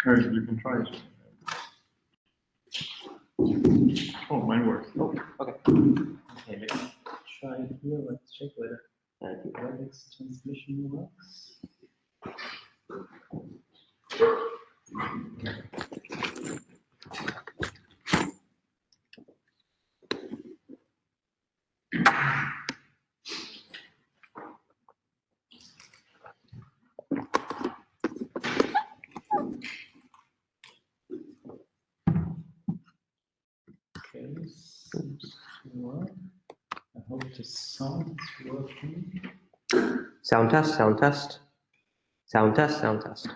Or you can try it. Oh, mine works. Oh, okay. Okay, let's try it here. Let's check whether the WebEx transmission works. Okay, seems to work. I hope the sound is working. Sound test, sound test. Sound test, sound test.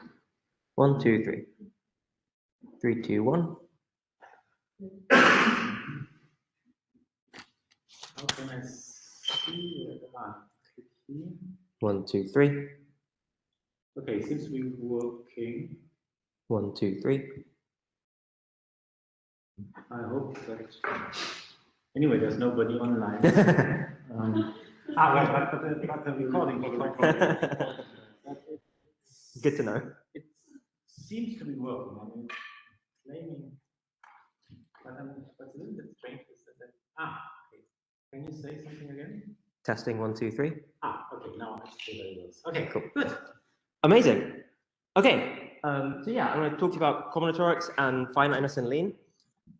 1, 2, 3. 3, 2, 1. How can I see it? Click here. 1, 2, 3. Okay, it seems to be working. 1, 2, 3. I hope that. Anyway, there's nobody online. But the recording. Good to know. It seems to be working. I mean, claiming, but what's a little bit strange is that. Okay. Can you say something again? Testing 1, 2, 3. Okay. Now I see that it works. Okay, cool. Good. Amazing. Okay. So yeah, I'm going to talk to you about combinatorics and finiteness in lean.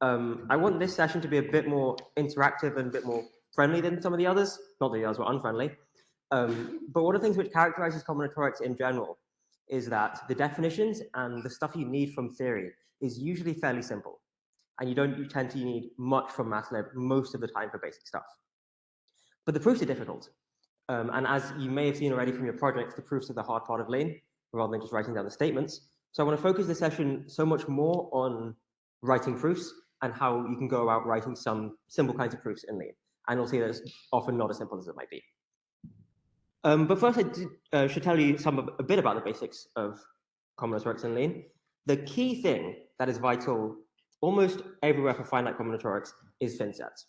I want this session to be a bit more interactive and a bit more friendly than some of the others. Not that the others were unfriendly. But one of the things which characterizes combinatorics in general is that the definitions and the stuff you need from theory is usually fairly simple. And you tend to need much from MATLAB most of the time for basic stuff. But the proofs are difficult. And as you may have seen already from your projects, the proofs are the hard part of lean, rather than just writing down the statements. So I want to focus this session so much more on writing proofs and how you can go about writing some simple kinds of proofs in lean. And you'll see that it's often not as simple as it might be. But first, I should tell you a bit about the basics of combinatorics in lean. The key thing that is vital almost everywhere for finite combinatorics is fin sets.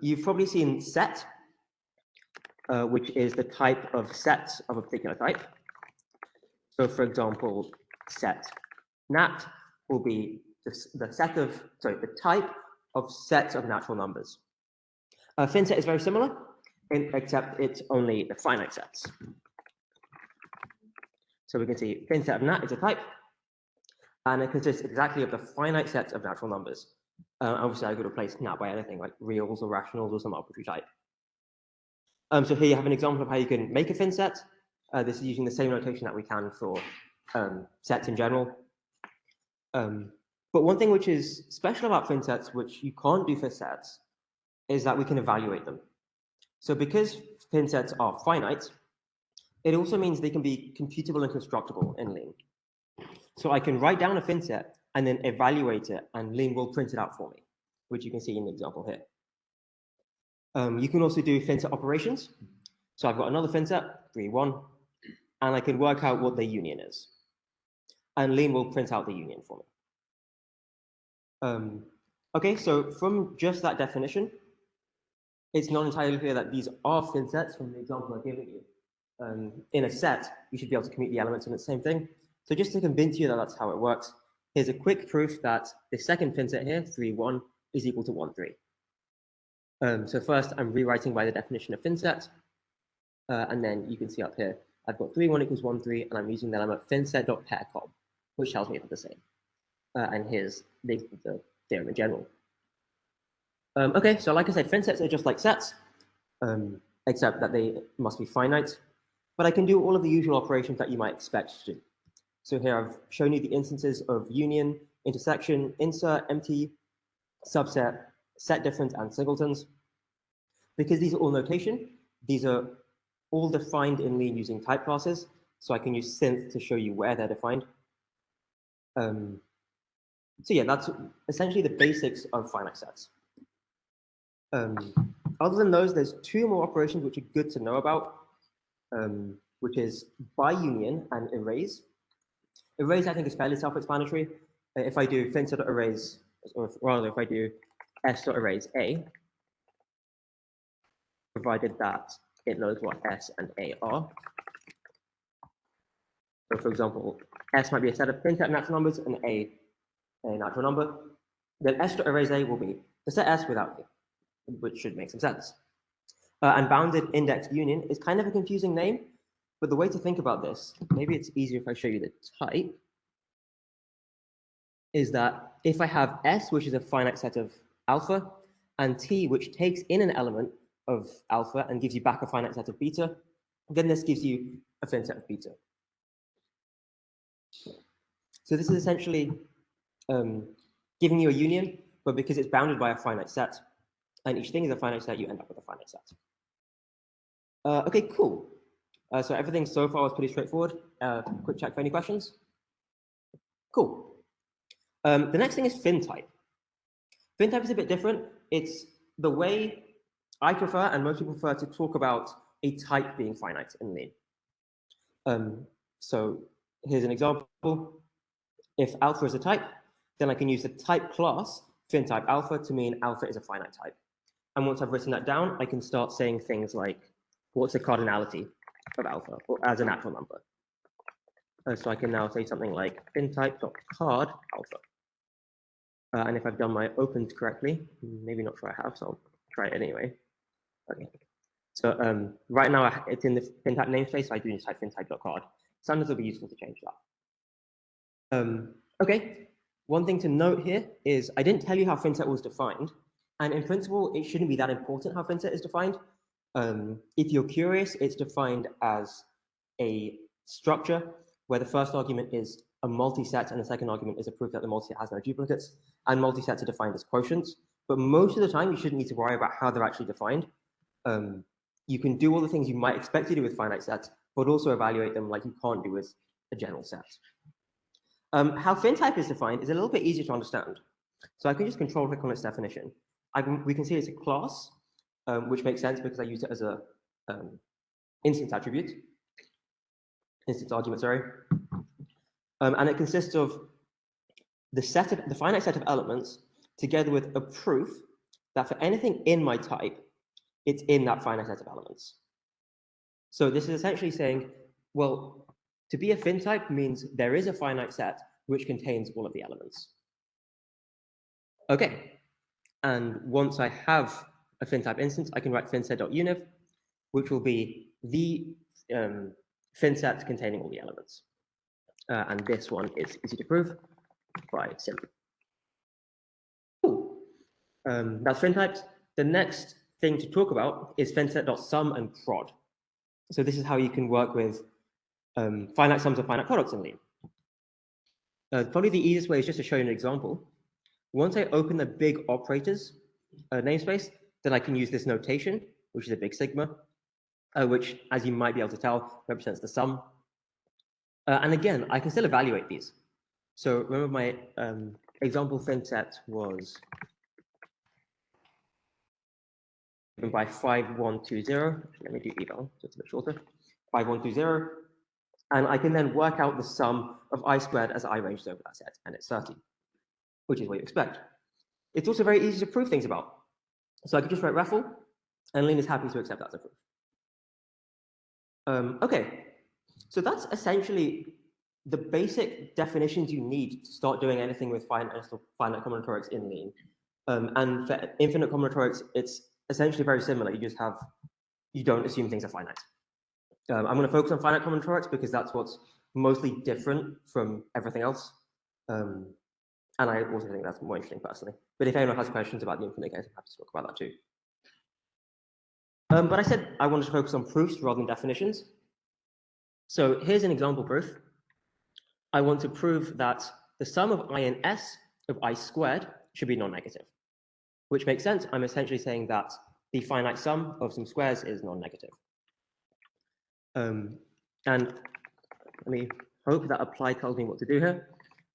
You've probably seen set, which is the type of sets of a particular type. So for example, set nat will be the type of sets of natural numbers. Fin set is very similar, except it's only the finite sets. So we can see fin set of nat is a type, and it consists exactly of the finite sets of natural numbers. Obviously, I could replace nat by anything like reals or rationals or some arbitrary type. So here you have an example of how you can make a fin set. This is using the same notation that we can for sets in general. But one thing which is special about fin sets, which you can't do for sets, is that we can evaluate them. So because fin sets are finite, it also means they can be computable and constructible in lean. So I can write down a fin set and then evaluate it, and lean will print it out for me, which you can see in the example here. You can also do fin set operations. So I've got another fin set, 3, 1, and I can work out what the union is. And lean will print out the union for me. Okay, so from just that definition, it's not entirely clear that these are fin sets from the example I've given you. In a set, you should be able to commute the elements in the same thing. So just to convince you that that's how it works, here's a quick proof that the second fin set here, 3, 1, is equal to 1, 3. So first, I'm rewriting by the definition of fin set. And then you can see up here, I've got 3, 1 equals 1, 3, and I'm using the lemma finset.paircob, which tells me they're the same. And here's the theorem in general. Okay, so like I said, fin sets are just like sets, except that they must be finite. But I can do all of the usual operations that you might expect to do. So here I've shown you the instances of union, intersection, insert, empty, subset, set difference, and singletons. Because these are all notation, these are all defined in lean using type classes. So I can use synth to show you where they're defined. So yeah, that's essentially the basics of finite sets. Other than those, there's 2 more operations which are good to know about, which is by union and erase. Erase, I think, is fairly self-explanatory. If I do fin.erase, or rather, if I do s.erase a, provided that it knows what s and a are, So for example, S might be a set of fin-type natural numbers and A natural number. Then S dot erase A will be the set S without A, which should make some sense. And bounded index union is kind of a confusing name, but the way to think about this, maybe it's easier if I show you the type, is that if I have S, which is a finite set of alpha, and T, which takes in an element of alpha and gives you back a finite set of beta, then this gives you a fin set of beta. So this is essentially giving you a union, but because it's bounded by a finite set, and each thing is a finite set, you end up with a finite set. Okay, cool. So everything so far was pretty straightforward. Quick check for any questions. Cool. The next thing is fin type. Fin type is a bit different. It's the way I prefer, and most people prefer, to talk about a type being finite in Lean. So here's an example. If alpha is a type, then I can use the type class fin type alpha to mean alpha is a finite type. And once I've written that down, I can start saying things like, what's the cardinality of alpha or as a natural number? So I can now say something like fin type dot card alpha. And if I've done my opens correctly, maybe not sure I have, so I'll try it anyway. Okay. So right now it's in the fin type namespace, so I do just type fin type dot card. Sometimes it'll be useful to change that. Okay, one thing to note here is I didn't tell you how fin set was defined, and in principle, it shouldn't be that important how fin set is defined. If you're curious, it's defined as a structure where the first argument is a multiset and the second argument is a proof that the multiset has no duplicates, and multisets are defined as quotients. But most of the time, you shouldn't need to worry about how they're actually defined. You can do all the things you might expect to do with finite sets, but also evaluate them like you can't do with a general set. How fin type is defined is a little bit easier to understand. So I can just control click on its definition. We can see it's a class, which makes sense because I used it as a instance attribute, instance argument, sorry. And it consists of the finite set of elements together with a proof that for anything in my type, it's in that finite set of elements. So this is essentially saying, well, to be a fin type means there is a finite set which contains all of the elements. Okay, and once I have a fin type instance, I can write finset.univ, which will be the fin set containing all the elements. And this one is easy to prove by sim. Cool. That's fin types. The next thing to talk about is finset.sum and prod. So this is how you can work with finite sums or finite products in Lean. Probably the easiest way is just to show you an example. Once I open the big operators namespace, then I can use this notation, which is a big sigma, which, as you might be able to tell, represents the sum. And again, I can still evaluate these. So remember my example fin set was given by 5120. Let me do eval, so it's a bit shorter. 5120. And I can then work out the sum of I squared as I ranged over that set, and it's 30, which is what you expect. It's also very easy to prove things about. So I could just write raffle, and Lean is happy to accept that as a proof. Okay, so that's essentially the basic definitions you need to start doing anything with finite combinatorics in Lean. And for infinite combinatorics, it's essentially very similar. You don't assume things are finite. I'm going to focus on finite combinatorics because that's what's mostly different from everything else. And I also think that's more interesting personally. But if anyone has questions about the infinite case, I'm happy to talk about that too. But I said I wanted to focus on proofs rather than definitions. So here's an example proof. I want to prove that the sum of I and S of I squared should be non-negative, which makes sense. I'm essentially saying that the finite sum of some squares is non-negative. And let me hope that apply tells me what to do here.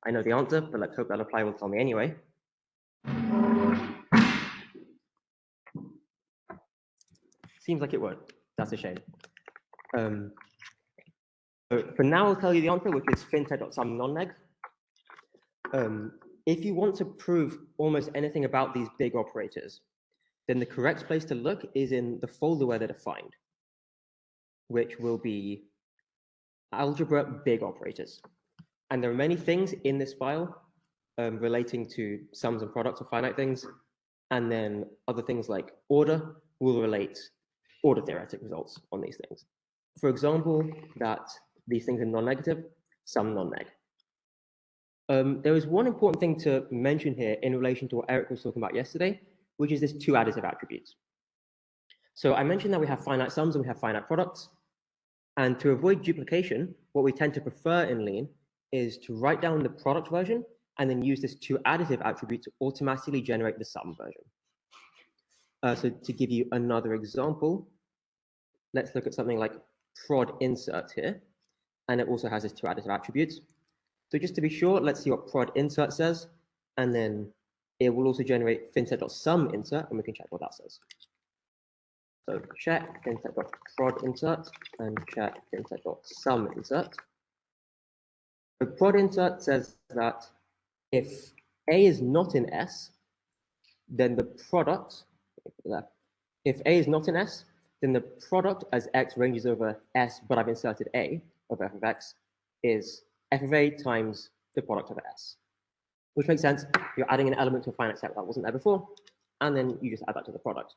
I know the answer, but let's hope that apply will tell me anyway. Seems like it won't. That's a shame. So for now, I'll tell you the answer, which is finset.sum non-neg. If you want to prove almost anything about these big operators, then the correct place to look is in the folder where they're defined, which will be algebra big operators. And there are many things in this file relating to sums and products of finite things. And then other things like order will relate order theoretic results on these things. For example, that these things are non-negative, some non-neg. There is one important thing to mention here in relation to what Eric was talking about yesterday, which is this two additive attributes. So I mentioned that we have finite sums and we have finite products. And to avoid duplication, what we tend to prefer in Lean is to write down the product version and then use this two additive attribute to automatically generate the sum version. So to give you another example, let's look at something like prod insert here. And it also has this two additive attributes. So just to be sure, let's see what prod insert says. And then it will also generate finset.sum insert, and we can check what that says. So check finset.prod insert and check finset.sum insert. The prod insert says that if A is not in S, then the product, if A is not in S, then the product as X ranges over S, but I've inserted A of f of X, is f of A times the product of S. Which makes sense. You're adding an element to a finite set that wasn't there before, and then you just add that to the product.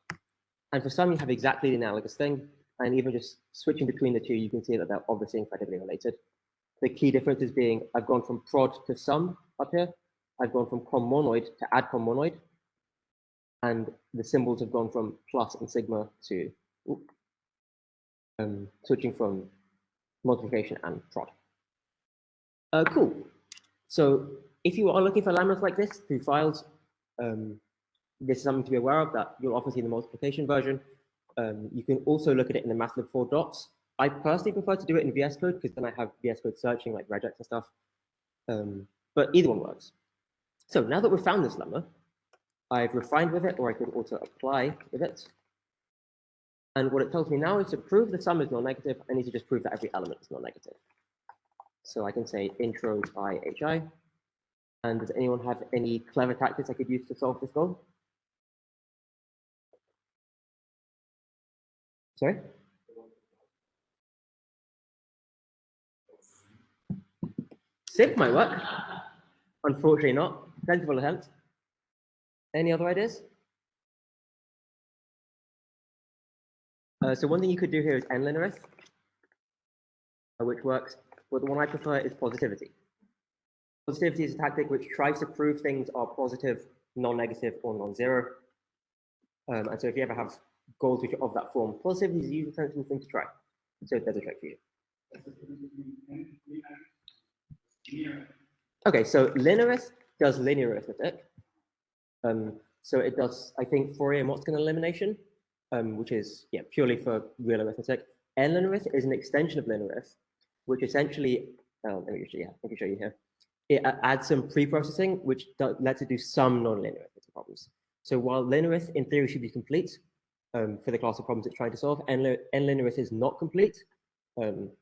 And for some, you have exactly the analogous thing, and even just switching between the two, you can see that they're obviously incredibly related. The key differences being I've gone from prod to sum up here, I've gone from commonoid to add commonoid, and the symbols have gone from plus and sigma to switching from multiplication and prod. Cool. So if you are looking for lemmas like this through files, this is something to be aware of, that you'll often see the multiplication version. You can also look at it in the Mathlib 4 docs. I personally prefer to do it in VS Code because then I have VS Code searching like regex and stuff. But either one works. So now that we've found this lemma, I've refined with it, or I could also apply with it. And what it tells me now is to prove the sum is non-negative, I need to just prove that every element is non-negative. So I can say intro I hi. And does anyone have any clever tactics I could use to solve this goal? Sorry? Simp might work. Unfortunately not. Sensible attempt. Any other ideas? So one thing you could do here is n-linearith, which works, but the one I prefer is positivity. Positivity is a tactic which tries to prove things are positive, non-negative, or non-zero. And so if you ever have goals which are of that form, positivity is usually a sensible thing to try. So there's a trick for you. Okay, so linearith does linear arithmetic. So it does, I think, Fourier-Motzkin elimination, which is purely for real arithmetic. N-linearith is an extension of linearith, which essentially, let me show you here. It adds some pre-processing, which lets it do some non-linear arithmetic problems. So while linearith in theory should be complete for the class of problems it's trying to solve, n-linearith is not complete.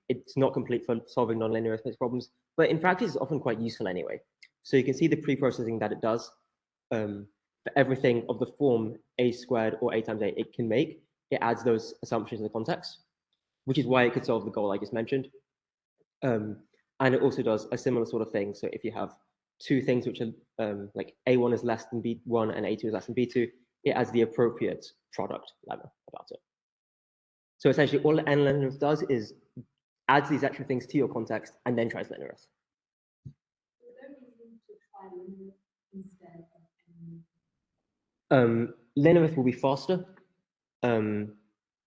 It's not complete for solving non-linear arithmetic problems, but in practice it's often quite useful anyway. So you can see the pre-processing that it does for everything of the form a squared or a times a it can make. It adds those assumptions in the context, which is why it could solve the goal I just mentioned. And it also does a similar sort of thing. So if you have two things which are like A1 is less than B1 and A2 is less than B2, it adds the appropriate product lemma about it. So essentially all n-linearith does is adds these extra things to your context and then tries linearith. Is there a reason to try linearith instead of linearith will be faster.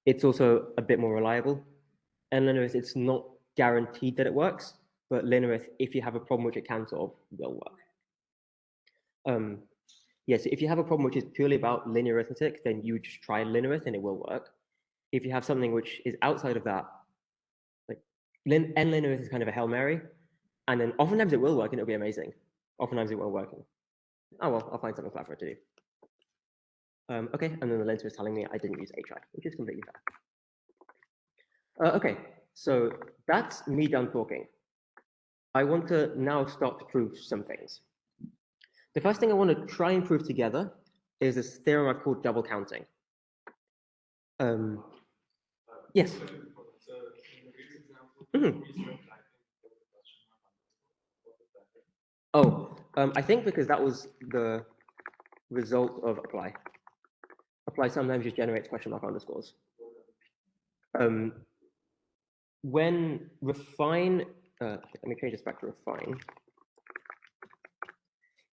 It's also a bit more reliable. And linearith, it's not guaranteed that it works, but linearith, if you have a problem which it can solve, will work. Yes, if you have a problem which is purely about linear arithmetic, then you would just try linearith and it will work. If you have something which is outside of that, like n-linearith is kind of a Hail Mary, and then oftentimes it will work and it'll be amazing. Oftentimes it won't work. Oh well, I'll find something clever to do. Okay, and then the linter is telling me I didn't use hi, which is completely fair. Okay, so that's me done talking. I want to now start to prove some things. The first thing I want to try and prove together is this theorem I've called double counting. Yes. Oh, I think because that was the result of apply. Apply sometimes just generates question mark underscores. When refine, let me change this back to refine.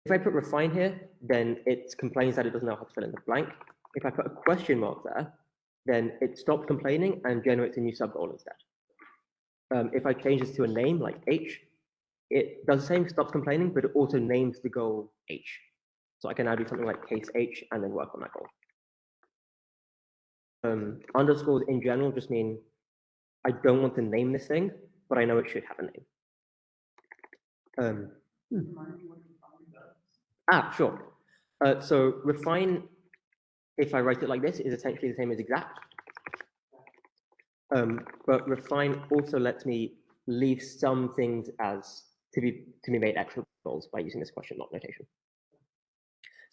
If I put refine here, then it complains that it doesn't know how to fill in the blank. If I put a question mark there, then it stops complaining and generates a new subgoal instead. If I change this to a name like H, it does the same, stops complaining, but it also names the goal H. So I can now do something like case H and then work on that goal. Underscores in general just mean I don't want to name this thing, but I know it should have a name. Sure. So refine, if I write it like this, is essentially the same as exact. But refine also lets me leave some things as to be made actual goals by using this question mark notation.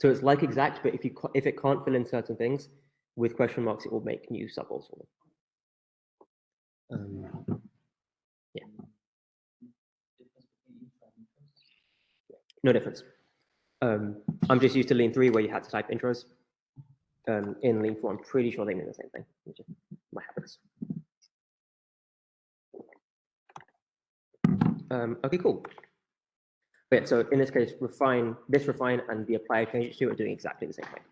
So it's like exact, but if it can't fill in certain things with question marks, it will make new subgoals for them. Yeah. No difference. I'm just used to Lean 3 where you had to type intros. In Lean 4, I'm pretty sure they mean the same thing, which is my habits. Okay, cool. But yeah, so in this case, refine and the apply changes to are doing exactly the same thing.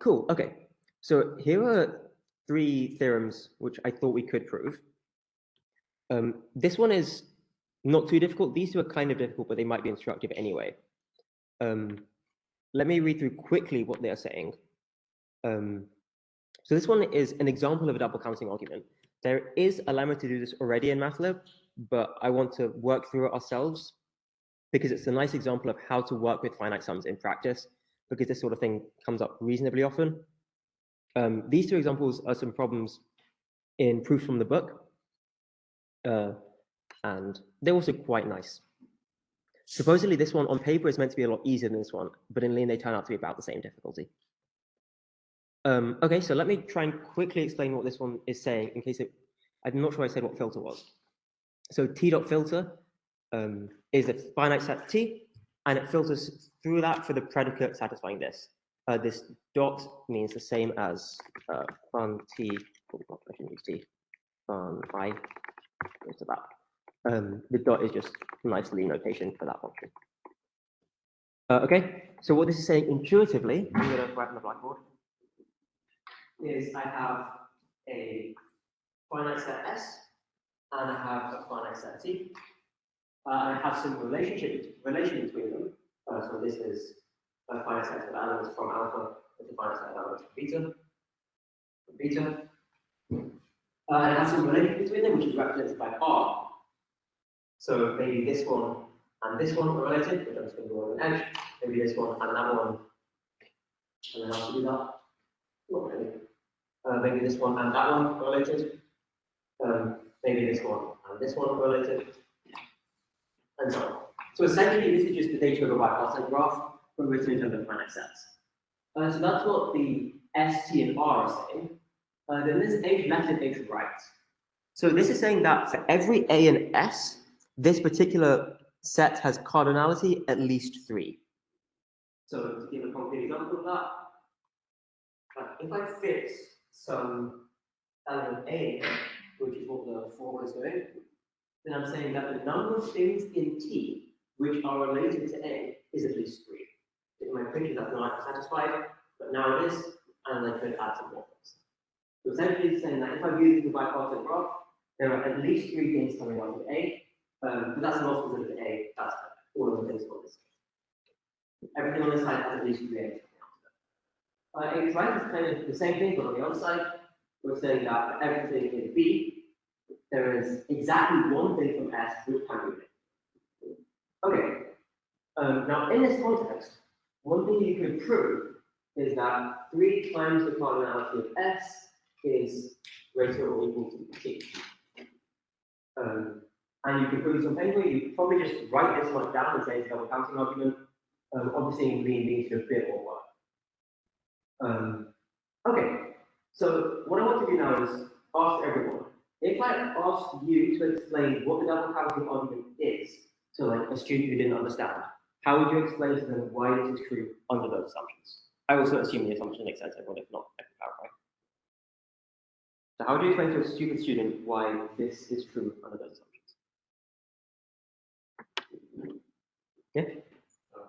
Cool, okay. So here are 3 theorems which I thought we could prove. This one is not too difficult. These 2 are kind of difficult, but they might be instructive anyway. Let me read through quickly what they are saying. So this one is an example of a double counting argument. There is a lemma to do this already in MATLAB, but I want to work through it ourselves because it's a nice example of how to work with finite sums in practice, because this sort of thing comes up reasonably often. These 2 examples are some problems in proof from the book, and they're also quite nice. Supposedly this one on paper is meant to be a lot easier than this one, but in Lean they turn out to be about the same difficulty. Okay, so let me try and quickly explain what this one is saying in case I'm not sure I said what filter was. So t.filter is a finite set T, and it filters through that for the predicate satisfying this. This dot means the same as fun T, I shouldn't use T, fun I, goes to that. The dot is just nice Lean notation for that function. Okay, so what this is saying intuitively, I'm going to write on the blackboard, is I have a finite set S, and I have a finite set T. And I have some relation between them. So this is a finite set of elements from alpha with a finite set of elements from beta. And I have some relation between them, which is represented by R. So maybe this one and this one are related, but I'm just going to go over an edge. Maybe this one and that one. And then I'll do that. Not really. Maybe this one and that one are related. Maybe this one and this one are related. And so on. So essentially, this is just the data of a bipartite graph, but written in terms of finite sets. So that's what the S, T, and R are saying. Then this H left and H right. So this is saying that for every A and S, this particular set has cardinality at least 3. So to give a concrete example of that, if I fix some element A, which is what the form is doing, then I'm saying that the number of things in T which are related to A is at least 3. In my picture, that's not satisfied, but now it is, and I could add some more things. So essentially, it's saying that if I use the bipartite graph, there are at least 3 things coming out of A, but that's not specific to A, that's all of the things on this. Everything on this side has at least 3 A's coming out of it. H right is kind of the same thing, but on the other side, we're saying that for everything in B, there is exactly one thing from S which can be made. Okay. Now, in this context, one thing you can prove is that 3 times the cardinality of S is greater or equal to T. And you can prove this on paper. You probably just write this much down and say it's a double counting argument. Obviously, in Lean needs to do a bit more work. Okay, so what I want to do now is ask everyone if I asked you to explain what the double counting argument is to like a student who didn't understand, how would you explain to them why this is true under those assumptions? I also assume the assumption makes sense, everyone. If not, I can clarify. So how would you explain to a stupid student why this is true under those assumptions? Yeah?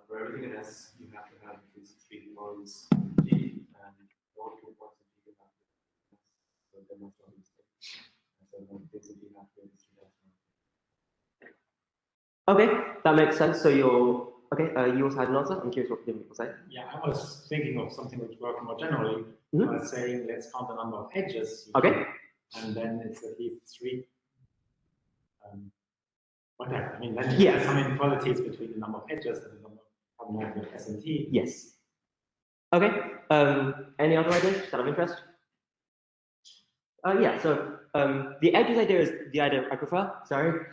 For everything in S, you have to have at least 3 points G, and all 2 points in G you have to have. So there must not be mistakes. So this would be have to Okay, that makes sense. So you're okay. You also had an answer. I'm curious what people say. Yeah, I was thinking of something which worked more generally. Mhm. I was saying let's count the number of edges. Okay. And then it's at least 3. Whatever. I mean, then you Yes. have some inequalities between the number of edges and the number of S and T. Yes. Okay. Any other ideas? Is that of interest? Yeah. So the edges idea is the idea I prefer. Sorry,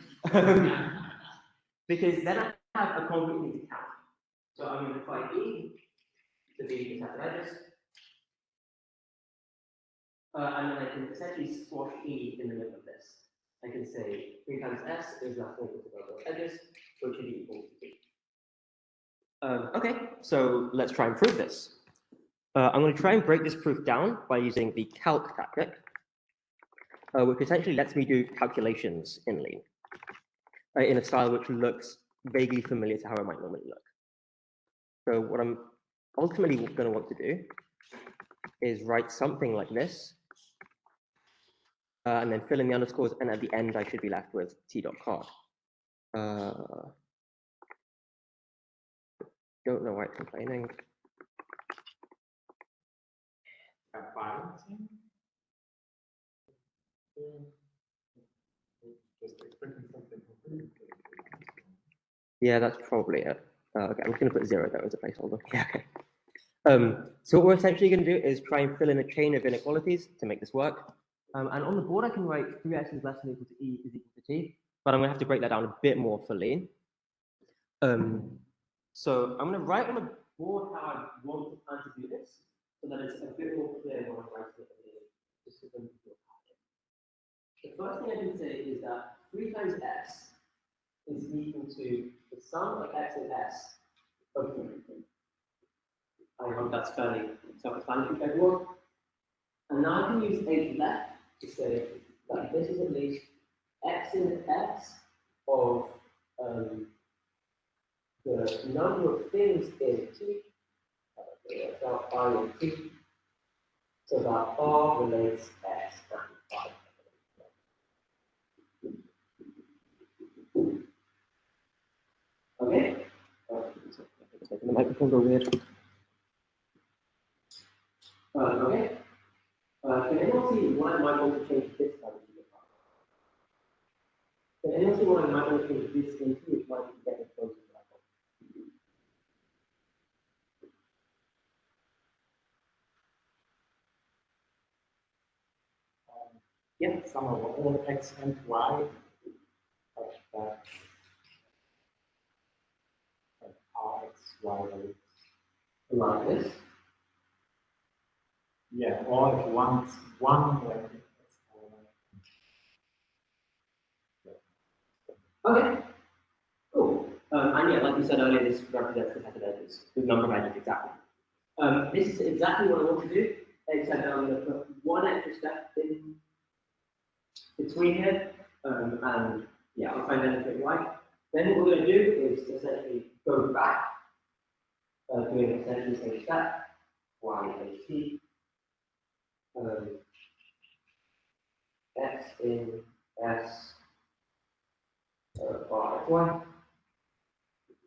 because then I have a concrete thing to count. So I'm going to define E to be the set of edges, and then I can essentially squash E in the middle of this. I can say 3 times S is less than or equal to both those edges, which should be equal to 3. Okay, so let's try and prove this. I'm going to try and break this proof down by using the calc tactic, which essentially lets me do calculations in Lean, in a style which looks vaguely familiar to how it might normally look. So what I'm ultimately going to want to do is write something like this, and then fill in the underscores, and at the end I should be left with t.card. Don't know why it's complaining. Balancing. Just expecting something. Yeah, that's probably it. Okay, I'm just going to put 0 there as a placeholder. Yeah, okay. So what we're essentially going to do is try and fill in a chain of inequalities to make this work. And on the board, I can write 3x is less than or equal to E is equal to T, but I'm going to have to break that down a bit more for Lean. So I'm going to write on the board how I want to plan to do this, so that it's a bit more clear when I'm writing it. Just so them feel happy. The first thing I can say is that 3 times S is equal to the sum of X and S of 3. I hope that's fairly self-explanatory to everyone. And now I can use H left to say that this is at least X in X of the number of things in T, so I in T, so that R relates X and Y. Okay? Making the microphone go weird. Okay. Can anyone see why I might want to change this value to the power? Can anyone see what I might want to change this into, which might get it closer to that one? Yeah, some of all X and Y. R, X, Y, Like this. yeah, all at once, one way. Okay. Cool. And yeah, like we said earlier, this represents the set of edges, the number of edges exactly. This is exactly what I want to do, except I'm going to put one extra step in between here, and yeah, I'll try and demonstrate why. Then what we're going to do is essentially go back, doing essentially the same step, y, h, t, x in s, y, y.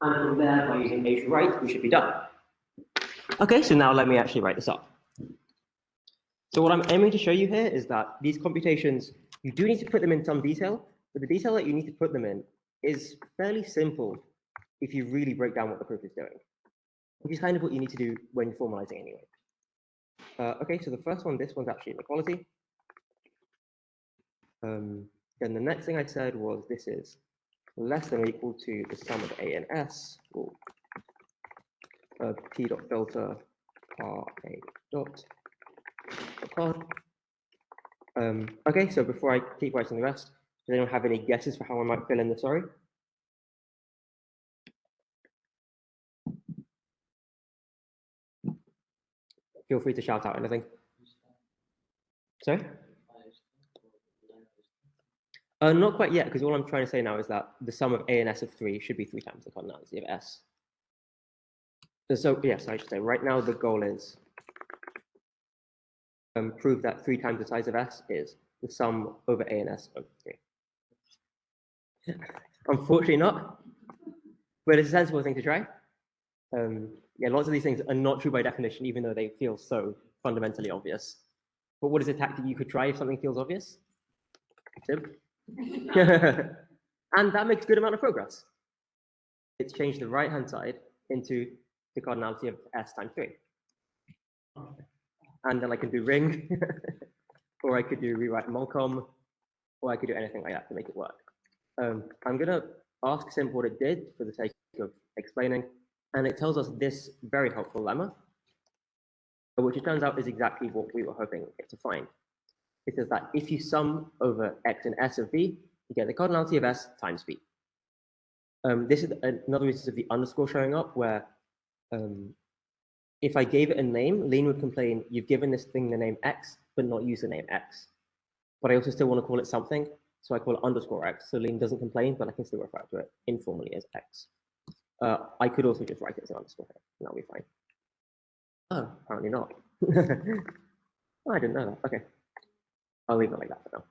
And from there, by using h right, we should be done. Okay, so now let me actually write this up. So what I'm aiming to show you here is that these computations, you do need to put them in some detail, but the detail that you need to put them in is fairly simple if you really break down what the proof is doing, which is kind of what you need to do when formalizing anyway. Okay, so the first one, this one's actually inequality. Then the next thing I said was this is less than or equal to the sum of A and S, or P dot filter R A dot card. Okay, so before I keep writing the rest, does anyone have any guesses for how I might fill in the sorry? Feel free to shout out anything. Sorry? Not quite yet, because all I'm trying to say now is that the sum of A and S of 3 should be 3 times the cardinality of S. So yes, I should say, right now the goal is prove that 3 times the size of S is the sum over A and S of 3. Unfortunately not, but it's a sensible thing to try. Yeah, lots of these things are not true by definition, even though they feel so fundamentally obvious. But what is a tactic you could try if something feels obvious? Tib? And that makes a good amount of progress. It's changed the right-hand side into the cardinality of S times 3. And then I can do ring, or I could do rewrite Molcom, or I could do anything like that to make it work. I'm going to ask Simp what it did for the sake of explaining, and it tells us this very helpful lemma, which it turns out is exactly what we were hoping it to find. It says that if you sum over x and s of b, you get the cardinality of s times b. This is another instance of the underscore showing up, where if I gave it a name, Lean would complain, you've given this thing the name x, but not use the name x. But I also still want to call it something, so I call it underscore x. So Lean doesn't complain, but I can still refer to it informally as x. I could also just write it as an underscore here, and that'll be fine. Oh, apparently not. Oh, I didn't know that. Okay. I'll leave it like that for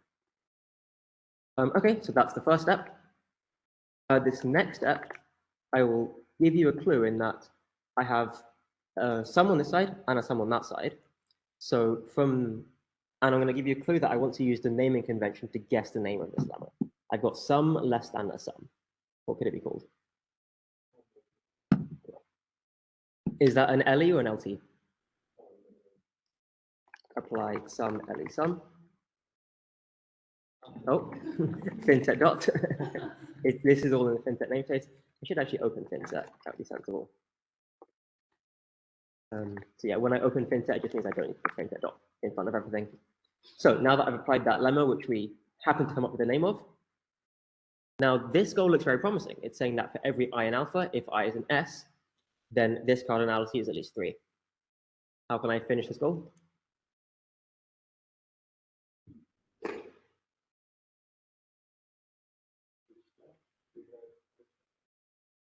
now. Okay, so that's the first step. This next step, I will give you a clue in that I have a sum on this side and a sum on that side. So and I'm going to give you a clue that I want to use the naming convention to guess the name of this lemma. I've got sum less than a sum. What could it be called? Is that an LE or an LT? Apply sum LE sum. Oh, fintech dot. This is all in the fintech namespace. I should actually open fintech. That would be sensible. So yeah, when I open fintech, it just means I don't need to put fintech dot in front of everything. So now that I've applied that lemma, which we happen to come up with the name of, now this goal looks very promising. It's saying that for every I in alpha, if I is an S, then this cardinality is at least 3. How can I finish this goal?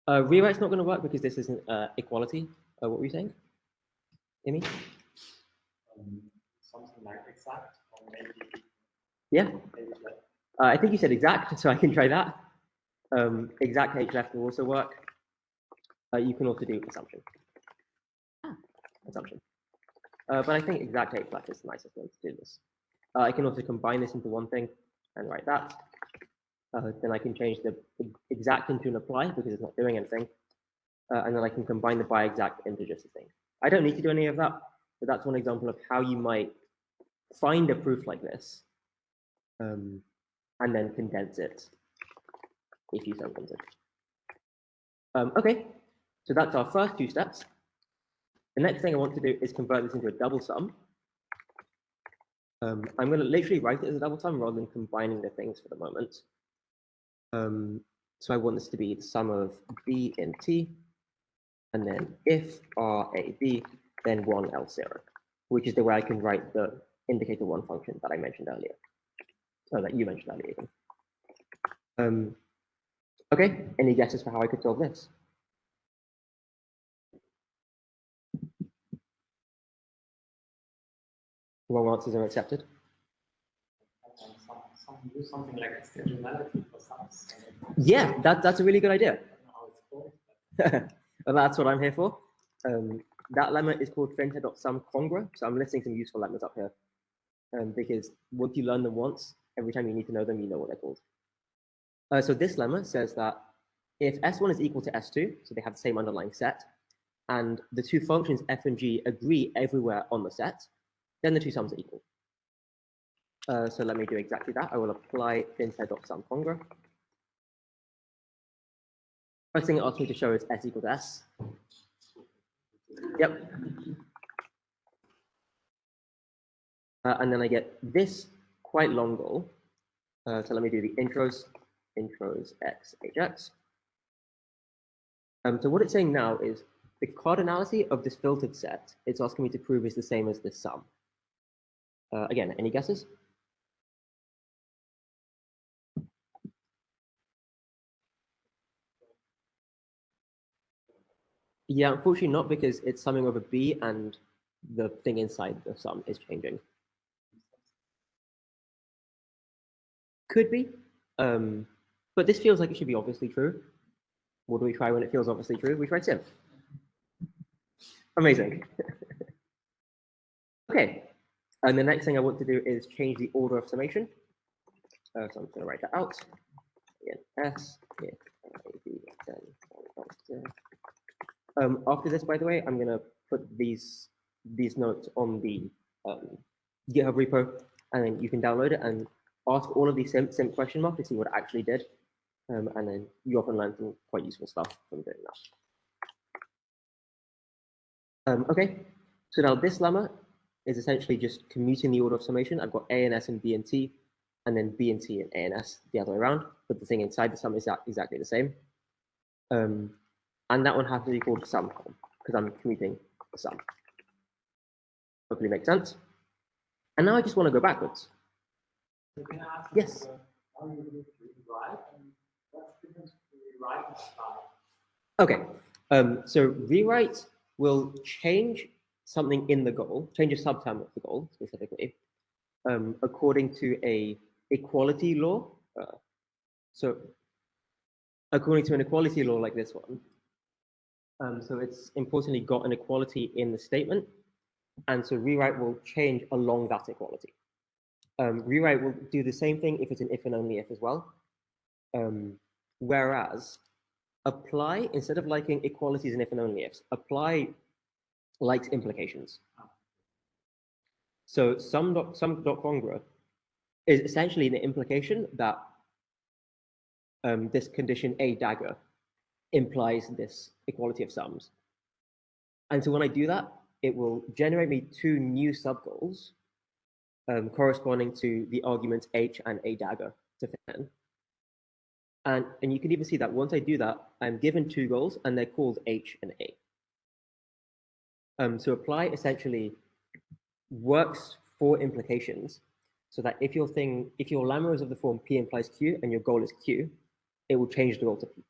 Rewrite's not going to work because this isn't equality. What were you saying, Amy? Something like exact, or maybe. Yeah. Maybe like, I think you said exact, so I can try that. Exact H left will also work. You can also do assumption. Assumption. But I think exact H left is the nicest way to do this. I can also combine this into one thing and write that. Then I can change the exact into an apply because it's not doing anything. And then I can combine the by exact into just a thing. I don't need to do any of that, but that's one example of how you might find a proof like this and then condense it if you so wanted. Okay, so that's our first 2 steps. The next thing I want to do is convert this into a double sum. I'm going to literally write it as a double sum rather than combining the things for the moment. So I want this to be the sum of b in t, and then if r a b, then 1 else 0, which is the way I can write the indicator 1 function that I mentioned earlier. So that you mentioned earlier. Okay, any guesses for how I could solve this? Wrong answers are accepted. do something like extensionality for sums. Yeah, that's a really good idea. I don't know how it's called. Well, that's what I'm here for. That lemma is called fintech.sumcongra. So I'm listing some useful lemmas up here. Because once you learn them once, every time you need to know them, you know what they're called. So this lemma says that if S1 is equal to S2, so they have the same underlying set, and the 2 functions f and g agree everywhere on the set, then the 2 sums are equal. So let me do exactly that. I will apply fintech.sumcongra. First thing it asks me to show is S equals S. Yep. And then I get this quite long goal. So let me do the intros x hx. So what it's saying now is the cardinality of this filtered set, it's asking me to prove is the same as this sum. Again, any guesses? Yeah, unfortunately not, because it's summing over b and the thing inside the sum is changing. Could be, but this feels like it should be obviously true. What do we try when it feels obviously true? We try sim. Amazing. Okay, and the next thing I want to do is change the order of summation. So I'm going to write that out. Again, S, if A, B, then after this, by the way, I'm going to put these notes on the GitHub repo, and then you can download it and ask all of these sim question mark to see what it actually did. And then you often learn some quite useful stuff from doing that. Okay, so now this lemma is essentially just commuting the order of summation. I've got A and S and B and T, and then B and T and A and S the other way around, but the thing inside the sum is exactly the same. And that one has to be called sum because I'm commuting the sum. Hopefully makes sense. And now I just want to go backwards. Can I ask Yes. How you do rewrite and what's the difference between rewrite and apply? Okay, so rewrite will change something in the goal, change a subterm of the goal specifically, according to a equality law. So according to an equality law like this one, so it's importantly got an equality in the statement, and so rewrite will change along that equality. Rewrite will do the same thing if it's an if and only if as well. Whereas apply, instead of liking equalities and if and only ifs, apply likes implications. So sum dot congra is essentially the implication that this condition A dagger implies this equality of sums. And so when I do that, it will generate me two new subgoals corresponding to the arguments H and A dagger to fit in. And you can even see that once I do that, I'm given two goals and they're called H and A. So apply essentially works for implications so that if your lemma is of the form P implies Q and your goal is Q, it will change the goal to P.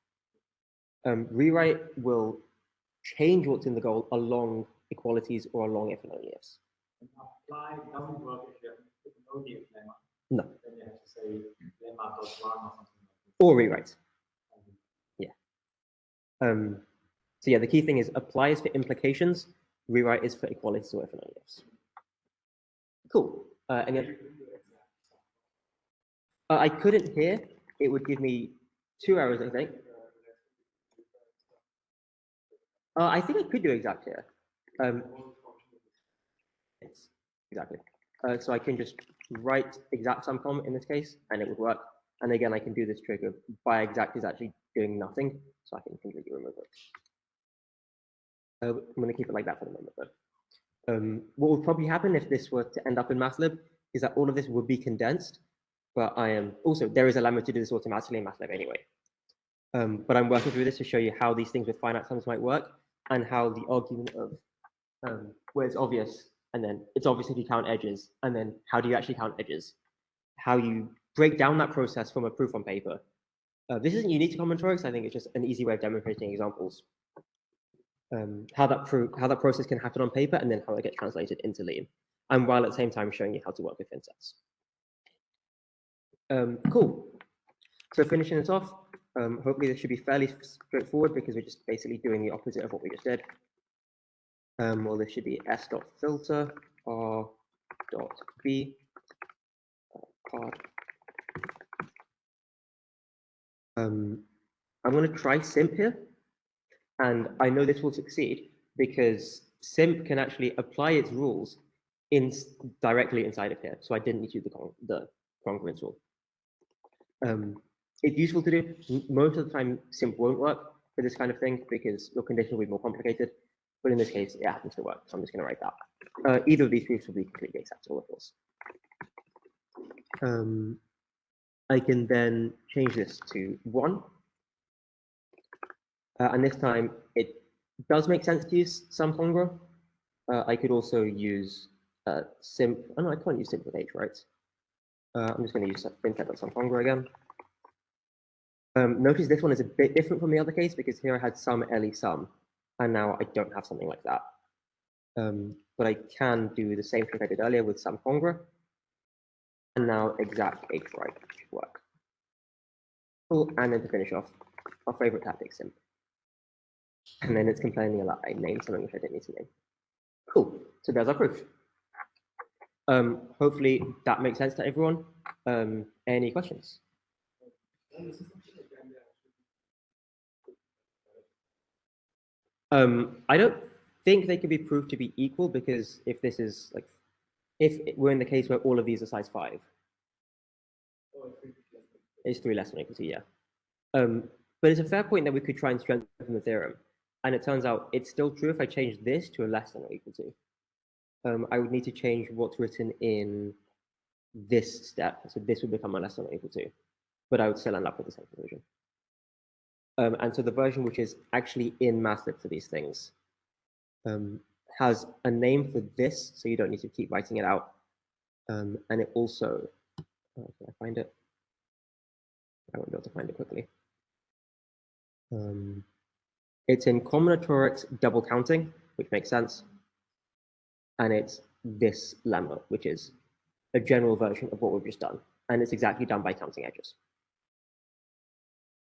Rewrite will change what's in the goal along equalities or along if and only ifs. And apply doesn't work if you have an ODF lemma. No. Then you have to say lemma dot one or something like that. Or rewrite. Yeah. So yeah, the key thing is apply is for implications, rewrite is for equalities or if and only ifs. Cool. And then, I couldn't hear. It would give me 2 hours, I think. I think I could do exact here. Yes, exactly. So I can just write exact sum com in this case, and it would work. And again, I can do this trick of by exact is actually doing nothing, so I can completely remove it. I'm going to keep it like that for the moment, though. What would probably happen if this were to end up in MATLAB is that all of this would be condensed, but I am also, there is a lemma to do this automatically in MATLAB anyway. But I'm working through this to show you how these things with finite sums might work and how the argument of where it's obvious, and then it's obvious if you count edges, and then how do you actually count edges? How you break down that process from a proof on paper. This isn't unique to combinatorics. I think it's just an easy way of demonstrating examples. How that process can happen on paper, and then how it gets translated into Lean, and while at the same time showing you how to work with thin sets. Cool. So finishing this off, hopefully this should be fairly straightforward because we're just basically doing the opposite of what we just did. Well, this should be s.filter r.b card. I'm going to try simp here, and I know this will succeed because simp can actually apply its rules directly inside of here. So I didn't need to use the congruence rule. It's useful to do. Most of the time, simp won't work for this kind of thing because your condition will be more complicated. But in this case, it happens to work. So I'm just going to write that. Either of these proofs will be completely acceptable, of course. I can then change this to 1. And this time it does make sense to use sum congra. I could also use simp. Oh no, I can't use simp with h, right? I'm just going to use fintech.sum congra again. Notice this one is a bit different from the other case because here I had sum le sum, and now I don't have something like that. But I can do the same trick I did earlier with sum congra, and now exact h right should work. Cool, and then to finish off, our favorite tactic, simp. And then it's complaining a lot. I named something which I didn't need to name. Cool, so there's our proof. Hopefully that makes sense to everyone. Any questions? I don't think they could be proved to be equal because if this is like, if we're in the case where all of these are size 5, it's 3 less than or equal to, yeah. But it's a fair point that we could try and strengthen the theorem. And it turns out it's still true if I change this to a less than or equal to. I would need to change what's written in this step. So this would become a less than or equal to, but I would still end up with the same conclusion. And so the version which is actually in Mathlib for these things has a name for this, so you don't need to keep writing it out. And it also, can I find it? I won't be able to find it quickly. It's in Combinatorics double counting, which makes sense. And it's this lemma, which is a general version of what we've just done. And it's exactly done by counting edges.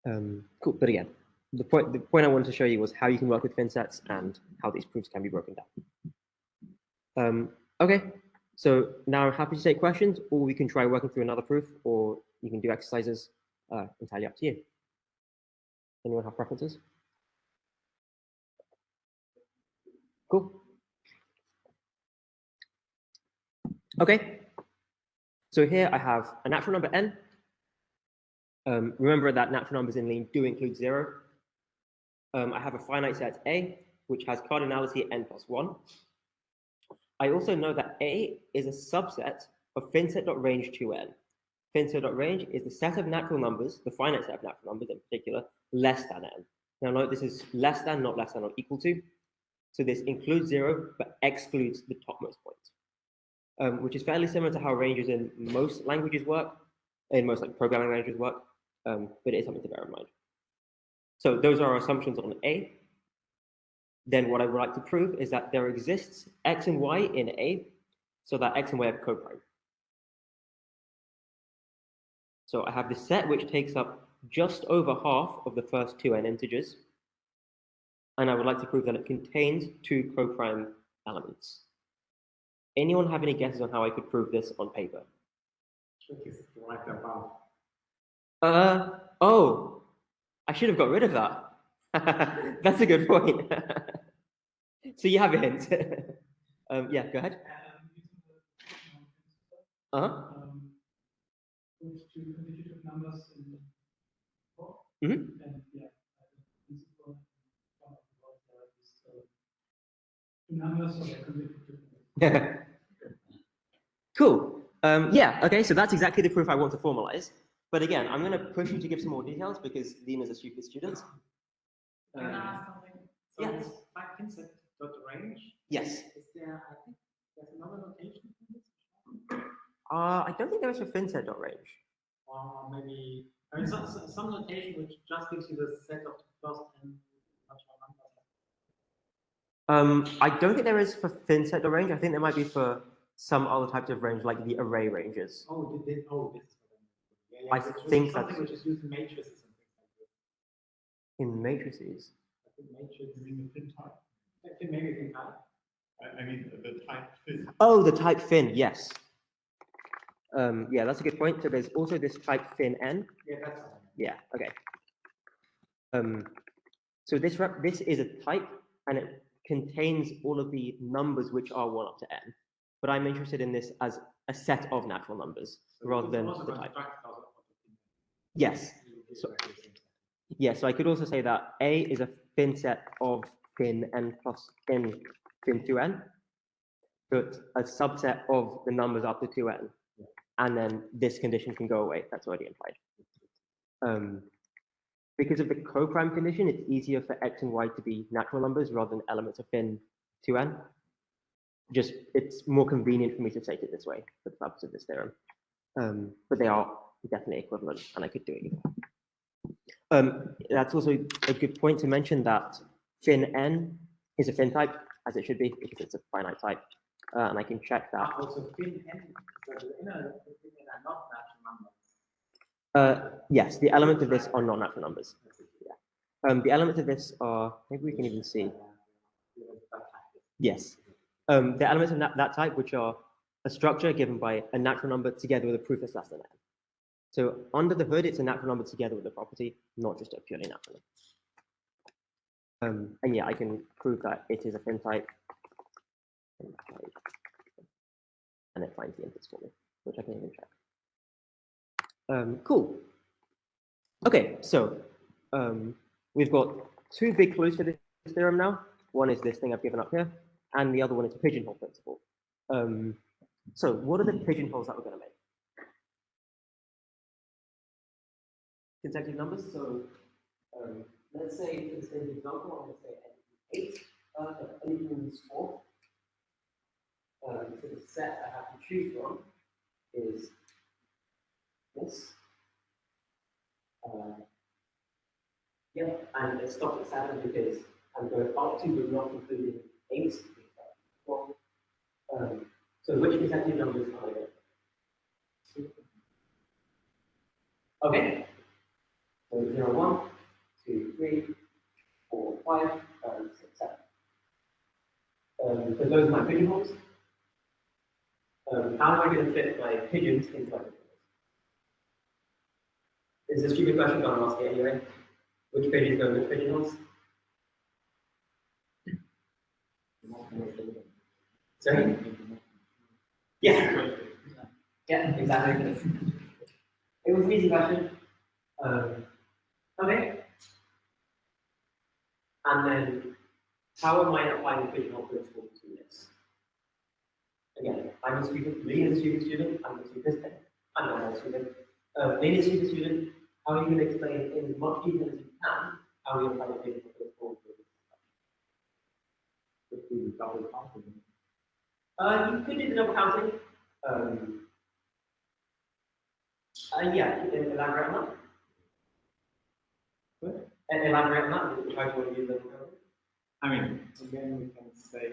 Cool, but again, the point I wanted to show you was how you can work with fin sets and how these proofs can be broken down. Okay, so now I'm happy to take questions, or we can try working through another proof, or you can do exercises, entirely up to you. Anyone have preferences? Cool. Okay, so here I have a natural number n. Remember that natural numbers in Lean do include 0. I have a finite set A, which has cardinality n plus 1. I also know that A is a subset of finset.range 2n. Finset.range is the set of natural numbers, the finite set of natural numbers in particular, less than n. Now note this is less than, not less than or equal to. So this includes 0, but excludes the topmost point, which is fairly similar to how ranges in most languages work, in most like programming languages work, but it is something to bear in mind. So those are our assumptions on A. Then what I would like to prove is that there exists x and y in A, so that x and y are coprime. So I have this set which takes up just over half of the first 2n integers, and I would like to prove that it contains 2 coprime elements. Anyone have any guesses on how I could prove this on paper? Oh, I should have got rid of that. That's a good point. So you have a hint. Yeah, go ahead. Those 2 consecutive numbers in Mm-hmm. and yeah, principle numbers so they're consecutive. Cool. Yeah, okay, so that's exactly the proof I want to formalize. But again, I'm going to push you to give some more details because Lean is a stupid student. Can I ask something? So Yeah. this by concept dot range. Yes. Is there? I think there's another notation for this. I don't think there is a finset.range. Or maybe I mean some notation which just gives you the set of the first and natural numbers. I don't think there is for finset.range. I think there might be for some other types of range, like the array ranges. Oh, this is what yeah, I think something that's which is used in matrices and things like this. in matrices. I think matrices. I mean the fin type. I think maybe fin type. I mean the type fin. Oh, the type fin, yes. Yeah, that's a good point. So there's also this type fin n. Yeah, that's fine. Yeah, okay. So this is a type, and it contains all of the numbers which are 1 up to n. But I'm interested in this as a set of natural numbers So rather than also the type. construct Yes. So, yeah, so I could also say that A is a fin set of fin n plus n fin 2n, but a subset of the numbers up to 2n. and then this condition can go away. That's already implied. Because of the co-prime condition, it's easier for x and y to be natural numbers rather than elements of fin 2n. Just, it's more convenient for me to take it this way for the purpose of this theorem. But they are definitely equivalent, and I could do it either. That's also a good point to mention that fin n is a fin type, as it should be, because it's a finite type. And I can check that. Also, fin n, so the inner are not natural numbers. Yes, the elements of this are not natural numbers. Yeah. The elements of this are, maybe we can even see. Yes. The elements of that type, which are a structure given by a natural number together with a proof that's less than n. So under the hood, it's a natural number together with a property, not just a purely natural number. And yeah, I can prove that it is a fin type. And it finds the inputs for me, which I can even check. Cool. Okay, so we've got two big clues for this theorem now. One is this thing I've given up here, and the other one is the pigeonhole principle. So what are the pigeonholes that we're going to make? Consecutive numbers. So let's say for the same example, I'm going to say 8, n equals 4. So the set I have to choose from is this. And it stops at 7 because I'm going up to but not including 8. So which consecutive numbers are there? Okay. So 0, 1, 2, 3, 4, 5, 6, 7. So those are my pigeonholes. How am I going to fit my pigeons into my pigeonholes? It's a stupid question, but I'm asking anyway. Which pigeons go in which pigeonholes? Sorry? Yeah. Yeah, exactly. It was an easy question. Okay. And then, how am I applying the pigeonhole principle to this? Again, I'm a student, Lee is a student, I'm a student, I'm not a student. Lee is a student, how are you going to explain in as much detail as you can how we apply the pigeonhole principle to this? Could do double counting. You could do the double counting. Yeah, you can elaborate on that. What? And elaborate on that. We'll try to use double counting. I mean, again, we can say,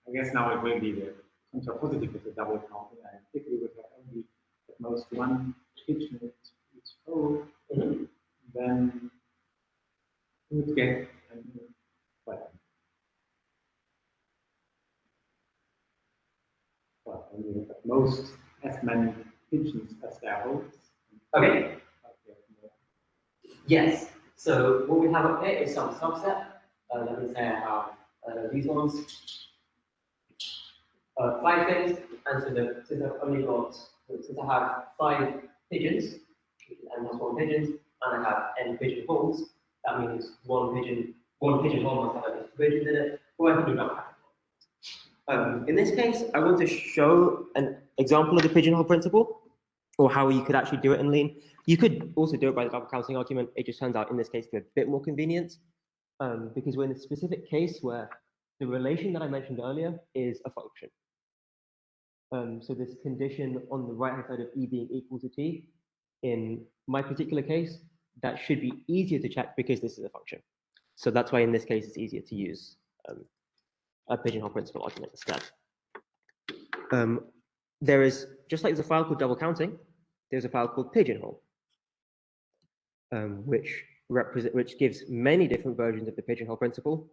I guess now it will be the contrapositive of the double counting. And if we would have only at most one pigeon in each hole, then we would get, well, we have at most as many pigeons as there are holes. Okay. Yes. So what we have up here is some subset. Let me say I have these ones. 5 things, and so since I've only got, since I have 5 pigeons, and that's 1 pigeon, and I have n pigeon holes, that means one pigeon hole must have at least 2 pigeons in it, or I can do that. In this case, I want to show an example of the pigeonhole principle, or how you could actually do it in Lean. You could also do it by the double counting argument. It just turns out in this case to be a bit more convenient, because we're in a specific case where the relation that I mentioned earlier is a function. So this condition on the right-hand side of E being equal to T, in my particular case, that should be easier to check because this is a function. So that's why in this case, it's easier to use a pigeonhole principle argument instead. There is, just like there's a file called double counting, there's a file called pigeonhole, which gives many different versions of the pigeonhole principle.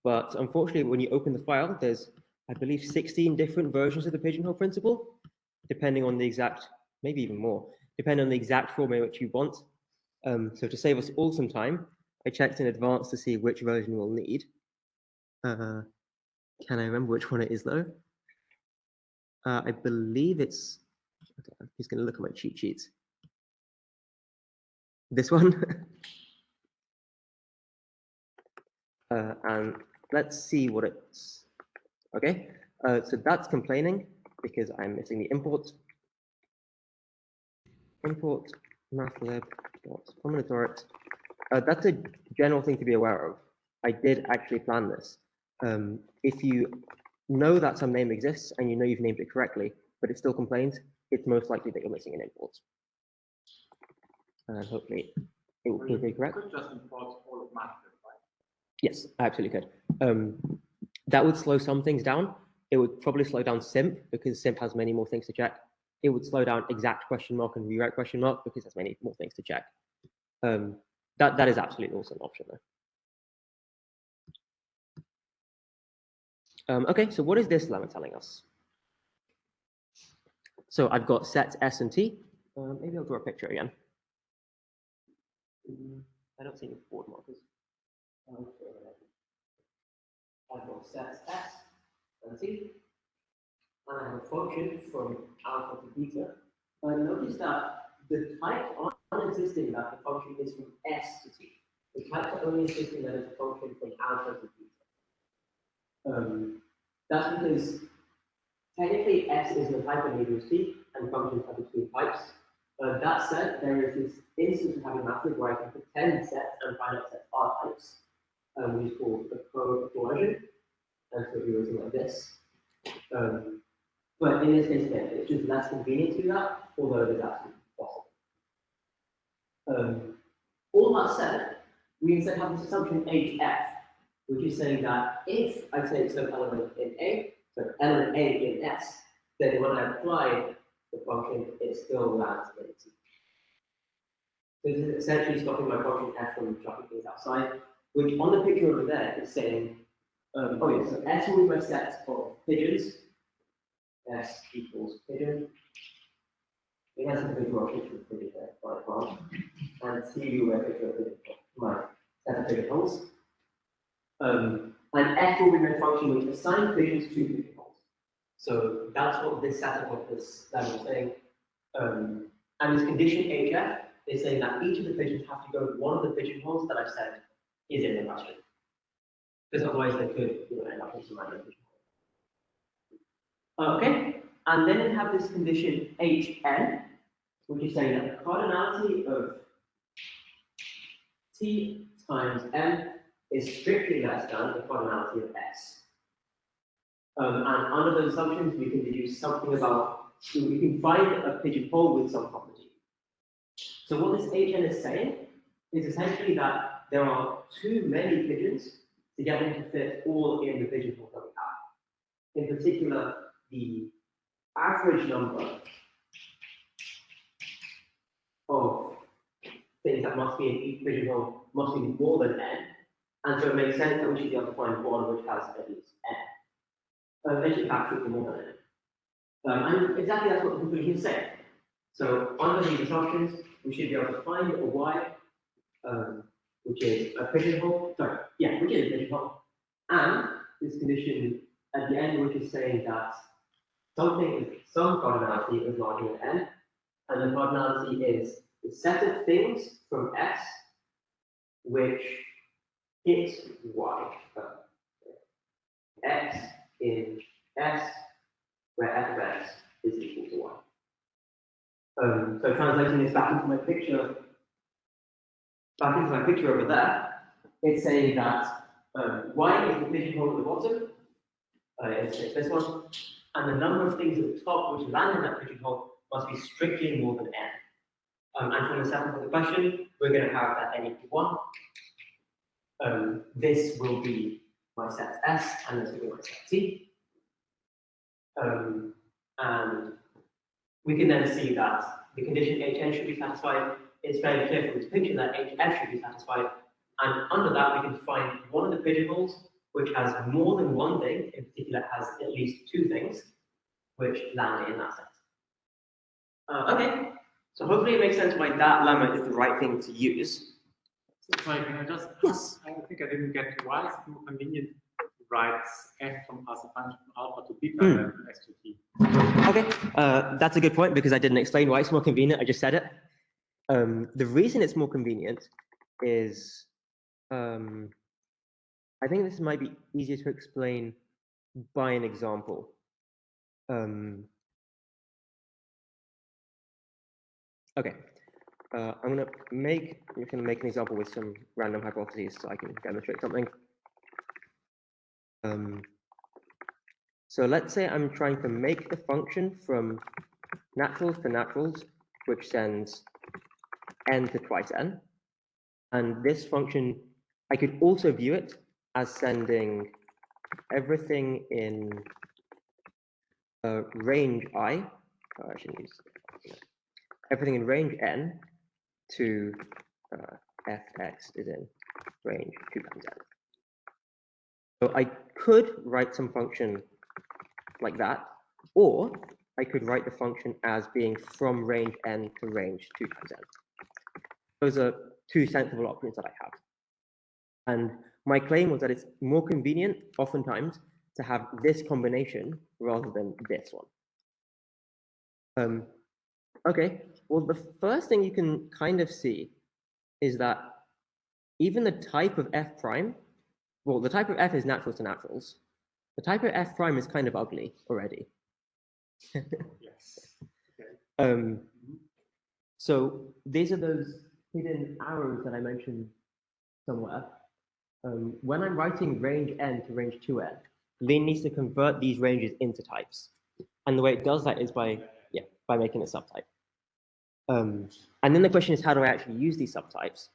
But unfortunately, when you open the file, there's, I believe, 16 different versions of the pigeonhole principle, depending on the exact, maybe even more, depending on the exact form in which you want. So to save us all some time, I checked in advance to see which version we'll need. Can I remember which one it is, though? I believe it's, okay, I'm just going to look at my cheat sheets. This one. And let's see what it's Okay, so that's complaining because I'm missing the import. Import mathlib.combinatorics. That's a general thing to be aware of. I did actually plan this. If you know that some name exists and you know you've named it correctly, but it still complains, it's most likely that you're missing an import. And hopefully it will prove correct. You could just import all of Mathlib, right? Yes, I absolutely could. That would slow some things down. It would probably slow down simp because simp has many more things to check. It would slow down exact question mark and rewrite question mark because there's many more things to check. That is absolutely also an option though. Okay, so what is this lemma telling us? So I've got sets S and T. Maybe I'll draw a picture again. I don't see any board markers. I've got sets S and T. And I have a function from alpha to beta. Notice that the types aren't insisting that the function is from S to T. The types are only insisting that it's a function from alpha to beta. That's because technically S is the type of neither is T, and functions are between types. That said, there is this instance of having Mathlib where I can pretend sets and finite sets are types, which is called a coercion. And so we written like this. But in this case, again, it's just less convenient to do that, although it is absolutely possible. All that said, we instead have this assumption HF, which is saying that if I take some element in A, so element A in S, then when I apply the function, it still lands in T. So this is essentially stopping my function F from chucking things outside, which on the picture over there is saying, oh yeah, so S will be my set of pigeons. S equals pigeon. It has a big row picture of pigeon there, by far. And T will be a picture of pigeon, my set of pigeon holes. And F will be my function which assigns pigeons to pigeon holes. So that's what this setup of this level is saying. And this condition HF is saying that each of the pigeons have to go to one of the pigeon holes that I've said is in the question. Because otherwise they could end up in some random pigeon hole. Okay, and then we have this condition Hn, which is saying that the cardinality of T times M is strictly less than the cardinality of S. And under those assumptions, we can deduce something about, we can find a pigeon hole with some property. So what this Hn is saying is essentially that there are too many pigeons to get them to fit all in the pigeonhole that we have. In particular, the average number of things that must be in each pigeonhole must be more than n, and so it makes sense that we should be able to find one which has at least n. Eventually, absolutely more than n. And exactly that's what the conclusion is saying. So under these assumptions, we should be able to find a y, which is a pigeonhole. Sorry, yeah, which is a pigeonhole, and this condition at the end, which is saying that something is some cardinality is larger than n, and the cardinality is the set of things from S which hit y. X in S, where f of x is equal to y. So translating this back into my picture over there, it's saying that y is the pigeonhole at the bottom, it's this one, and the number of things at the top which land in that pigeonhole must be strictly more than n. And from the setup of the question, we're going to have that n equal 1. This will be my set S, and this will be my set T. And we can then see that the condition Hn should be satisfied. It's very clear from this picture that Hf should be satisfied. And under that, we can find one of the pigeonholes which has more than one thing, in particular has at least two things, which land in that set. Okay, so hopefully it makes sense why that lemma is the right thing to use. Sorry, can I just? Yes. I think I didn't get why is it more convenient to write f from as a function from alpha to beta than s to t. Okay, that's a good point because I didn't explain why it's more convenient. I just said it. The reason it's more convenient is I think this might be easier to explain by an example. Okay, I'm gonna make an example with some random hypotheses so I can demonstrate something. So let's say I'm trying to make the function from naturals to naturals, which sends n to twice n. And this function, I could also view it as sending everything in range I shouldn't use everything in range n to fx is in range 2 times n. So I could write some function like that, or I could write the function as being from range n to range 2 times n. Those are two sensible options that I have. And my claim was that it's more convenient, oftentimes, to have this combination rather than this one. Okay, well, the first thing you can kind of see is that even the type of f prime, well, the type of f is naturals to naturals. The type of f prime is kind of ugly already. Yes. Okay. So these are those hidden arrows that I mentioned somewhere. When I'm writing range n to range 2n, Lean needs to convert these ranges into types. And the way it does that is by making a subtype. And then the question is, how do I actually use these subtypes?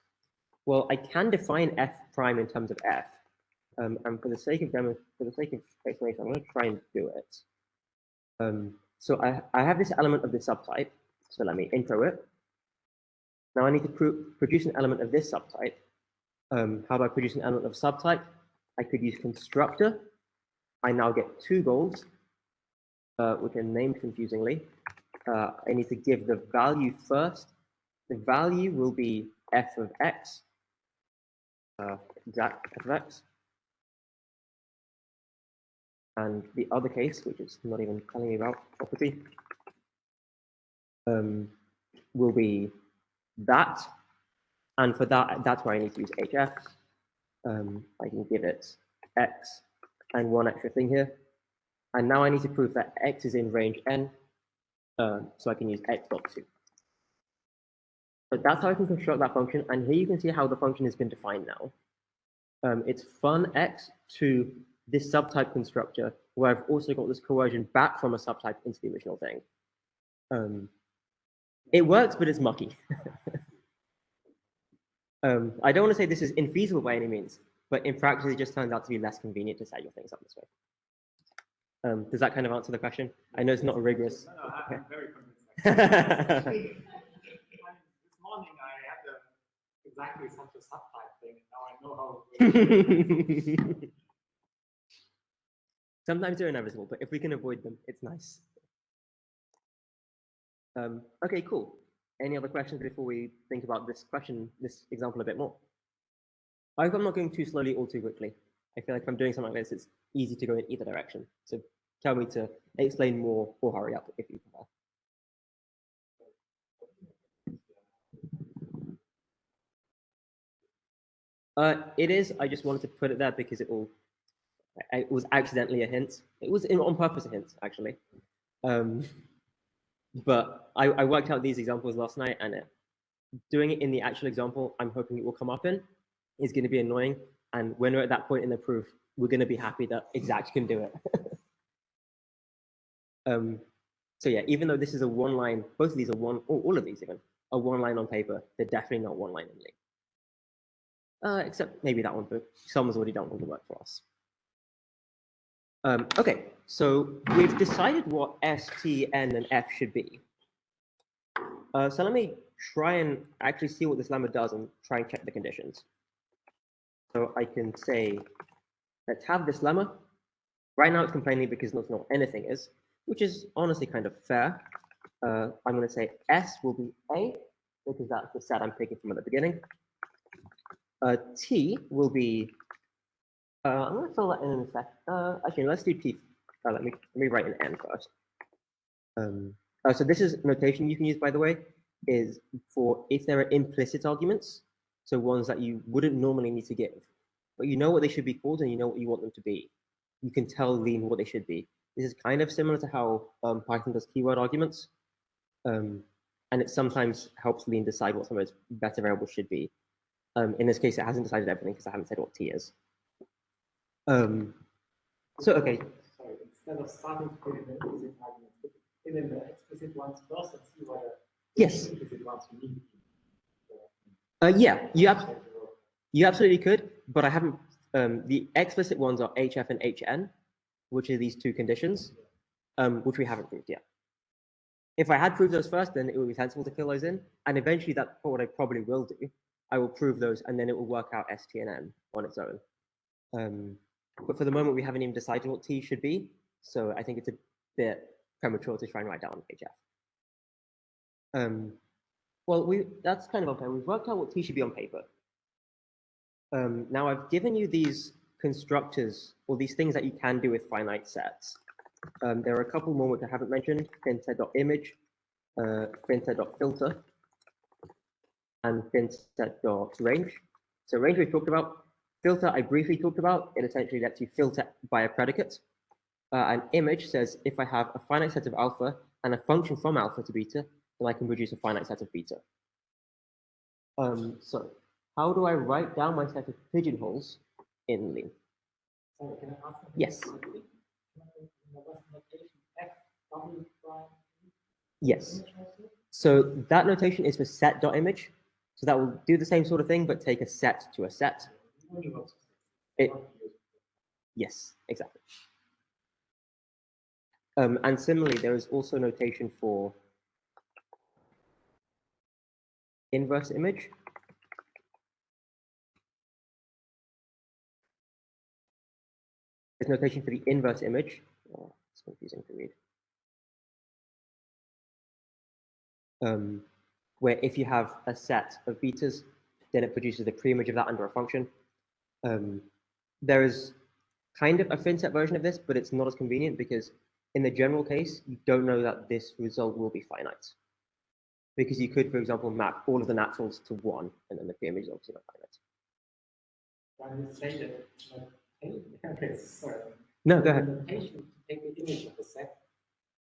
Well, I can define f prime in terms of f. And for the sake of explanation, I'm going to try and do it. So I have this element of this subtype. So let me intro it. Now I need to produce an element of this subtype. How do I produce an element of subtype? I could use constructor. I now get two goals, which are named confusingly. I need to give the value first. The value will be f of x, exact f of x. And the other case, which is not even telling me about property, will be that. And for that, that's where I need to use hf. I can give it x and one extra thing here. And now I need to prove that x is in range n, so I can use x dot 2. But that's how I can construct that function. And here you can see how the function has been defined now. It's fun x to this subtype constructor, where I've also got this coercion back from a subtype into the original thing. It works, but it's mucky. I don't want to say this is infeasible by any means, but in practice, it just turns out to be less convenient to set your things up this way. Does that kind of answer the question? I know it's not rigorous. No, I'm very convinced. This morning I had exactly such a subtype thing, and now I know how. Sometimes they're inevitable, but if we can avoid them, it's nice. Okay, cool. Any other questions before we think about this example a bit more? I hope I'm not going too slowly or too quickly. I feel like if I'm doing something like this, it's easy to go in either direction. So tell me to explain more or hurry up if you prefer. It is. I just wanted to put it there because it was accidentally a hint. It was on purpose a hint, actually. But I worked out these examples last night, and doing it in the actual example I'm hoping it will come up in is going to be annoying. And when we're at that point in the proof, we're going to be happy that exact can do it. So yeah, even though this is a one line, both of these are one, or all of these even, are one line on paper, they're definitely not one line in Lean. Except maybe that one, but someone's already done all the work for us. Okay, so we've decided what S, T, N, and F should be. So let me try and actually see what this lemma does and try and check the conditions. So I can say, let's have this lemma. Right now it's complaining because it's not what anything is, which is honestly kind of fair. I'm going to say S will be A, because that's the set I'm picking from at the beginning. T will be, I'm going to fill that in a sec. Actually, let's do T. Let me write an N first. So this is notation you can use, by the way, is for if there are implicit arguments, so ones that you wouldn't normally need to give, but you know what they should be called and you know what you want them to be. you can tell Lean what they should be. This is kind of similar to how Python does keyword arguments. And it sometimes helps Lean decide what some of its better variables should be. In this case, it hasn't decided everything because I haven't said what T is. So, okay. Sorry, instead of starting to put in the implicit arguments, put in the explicit ones first and see whether Yes. the implicit ones you need. Yeah, you absolutely could, but I haven't. The explicit ones are HF and HN, which are these two conditions, which we haven't proved yet. If I had proved those first, then it would be sensible to fill those in, and eventually that's what I probably will do. I will prove those, and then it will work out ST and N on its own. But for the moment, we haven't even decided what T should be, so I think it's a bit premature to try and write down HF. Well, that's kind of okay. We've worked out what T should be on paper. Now I've given you these constructors, or these things that you can do with finite sets. There are a couple more which I haven't mentioned, finset.image, finset.filter, and finset.range. So range we talked about. Filter I briefly talked about. It essentially lets you filter by a predicate. An image says if I have a finite set of alpha and a function from alpha to beta, then I can produce a finite set of beta. So how do I write down my set of pigeonholes in Lean? Sorry, can I ask? Yes. Yes. So that notation is for set.image. So that will do the same sort of thing, but take a set to a set. Yes, exactly. And similarly, there is also notation for inverse image. There's notation for the inverse image. Oh, it's confusing to read. Where if you have a set of betas, then it produces the preimage of that under a function. There is kind of a finset version of this, but it's not as convenient because in the general case, you don't know that this result will be finite. Because you could, for example, map all of the naturals to 1, and then the preimage is obviously not finite. When you say that, okay, sorry. No, go ahead. The notation to take the image of the set,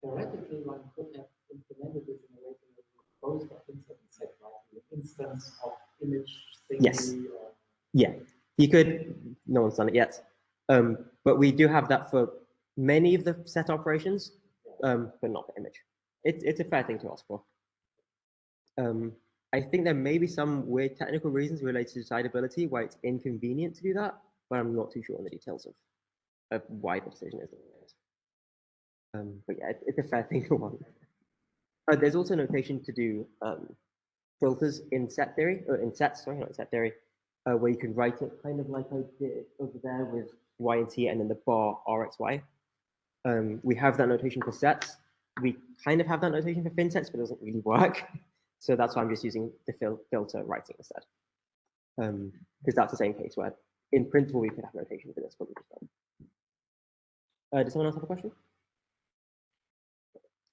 theoretically, one could have implemented this in a way to make both of insert and set, right? An instance of image thingy. Yes. Yeah, you could. No one's done it yet. But we do have that for many of the set operations, but not for image. It's a fair thing to ask for. I think there may be some weird technical reasons related to decidability why it's inconvenient to do that, but I'm not too sure on the details of why the decision is. But yeah, it's a fair thing to want. There's also notation to do filters in set theory, or in sets, sorry, not in set theory, where you can write it kind of like I did over there with y and t and then the bar rxy. We have that notation for sets. We kind of have that notation for finsets, but it doesn't really work. So that's why I'm just using the filter writing instead. Because that's the same case where in principle we could have notation for this, but we just don't. Does someone else have a question?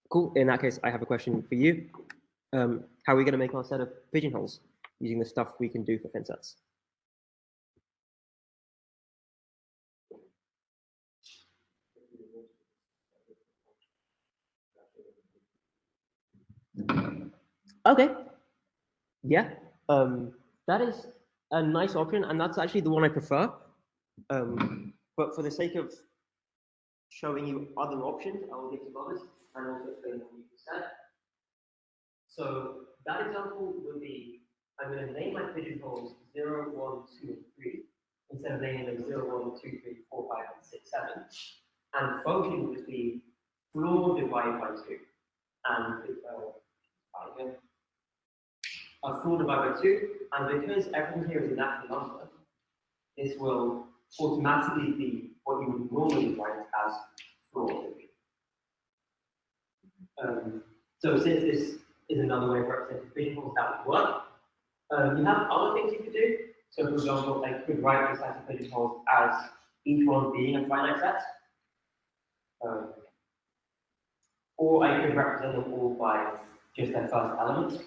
Cool. In that case, I have a question for you. How are we going to make our set of pigeonholes using the stuff we can do for finsets? Okay. Yeah. That is a nice option, and that's actually the one I prefer. But for the sake of showing you other options, I will give some others and also explain what you said. So that example would be, I'm going to name my pigeonholes 0, 1, 2, and 3, instead of naming them 0, 1, 2, 3, 4, 5, and 6, 7. And the function would be floor divided by 2. And a floor divided by 2, and because everything here is a natural number, this will automatically be what you would normally write as floor. So since this is another way of representing pigeonholes, that would work. You have other things you could do. So for example, I could write this set of pigeonholes as each one being a finite set. Or I could represent them all by just their first element.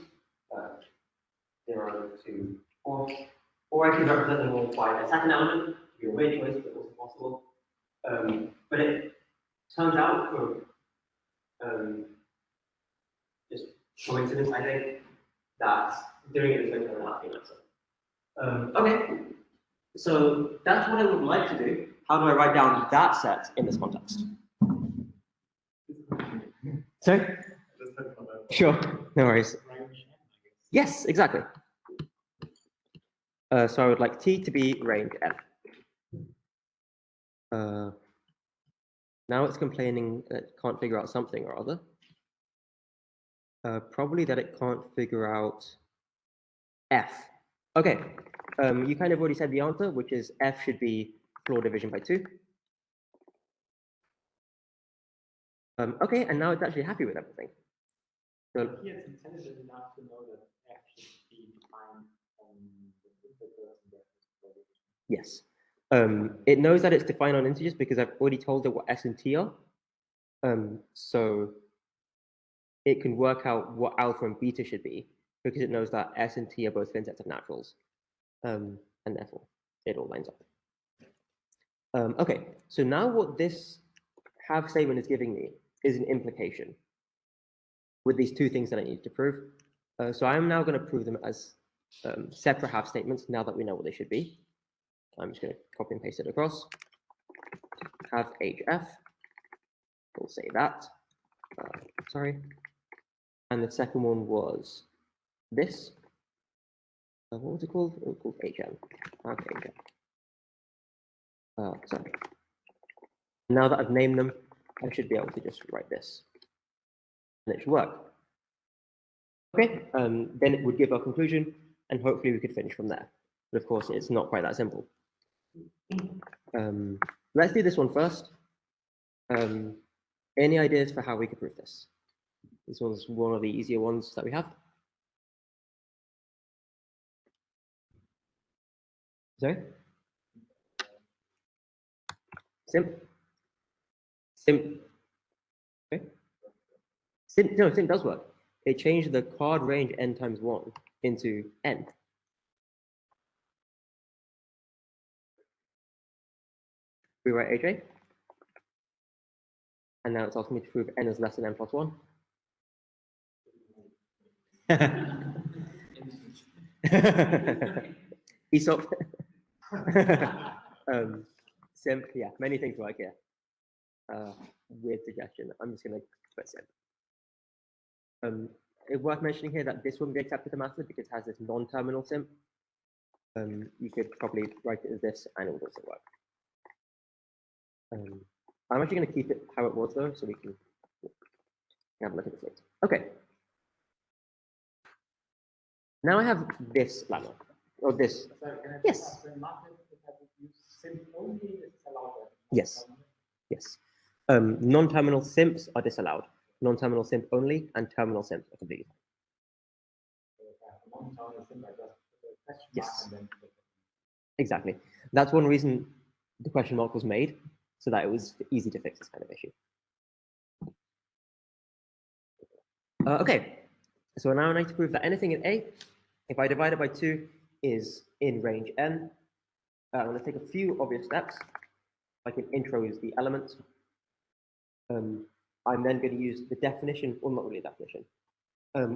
0, 2, 4. Or I could represent them all by a second element, to be a weird choice, but also possible. But it turns out for just coincidence, I think, that doing it is going to turn out to be an answer. Okay, so that's what I would like to do. How do I write down that set in this context? Sorry? Sure, no worries. Yes, exactly. So I would like T to be range N. Now it's complaining that it can't figure out something or other. Probably that it can't figure out F. Okay, you kind of already said the answer, which is F should be floor division by 2. Okay, and now it's actually happy with everything. So Here it's intelligent enough to know that F should be defined on the integers and the yes, it knows that it's defined on integers because I've already told it what S and T are. So it can work out what alpha and beta should be because it knows that S and T are both thin sets of naturals, and therefore it all lines up. Okay, so now what this have statement is giving me is an implication with these two things that I need to prove. So I'm now going to prove them as separate have statements now that we know what they should be. I'm just going to copy and paste it across. Have HF. We'll say that. Sorry. And the second one was this. What was it called? It was called HM. Okay, HM. Sorry. Now that I've named them, I should be able to just write this. And it should work. Okay, then it would give our conclusion, and hopefully we could finish from there. But of course, it's not quite that simple. Let's do this one first. Any ideas for how we could prove this? This one's one of the easier ones that we have. Sorry? Simp. Okay. Simp does work. It changed the card range n times 1 into n. We write AJ. And now it's asking me to prove n is less than n plus 1. Aesop. Simp, yeah, many things work here. Weird suggestion. I'm just going to put simp. It's worth mentioning here that this wouldn't be accepted to master because it has this non-terminal simp. You could probably write it as this and it would also work. I'm actually going to keep it how it was though, so we can have a look at this later. Okay. Now I have this lemma, or this. Sorry, can I Yes. ask, when Martin had used simp only, this is allowed? Yes. Yes. Non-terminal simps are disallowed. Non-terminal simp only and terminal simps are completely fine. Yes. Exactly. That's one reason the question mark was made, so that it was easy to fix this kind of issue. Okay, so now I need to prove that anything in A, if I divide it by 2, is in range n. I'm going to take a few obvious steps. I can introduce the element. I'm then going to use the definition, or not really a definition.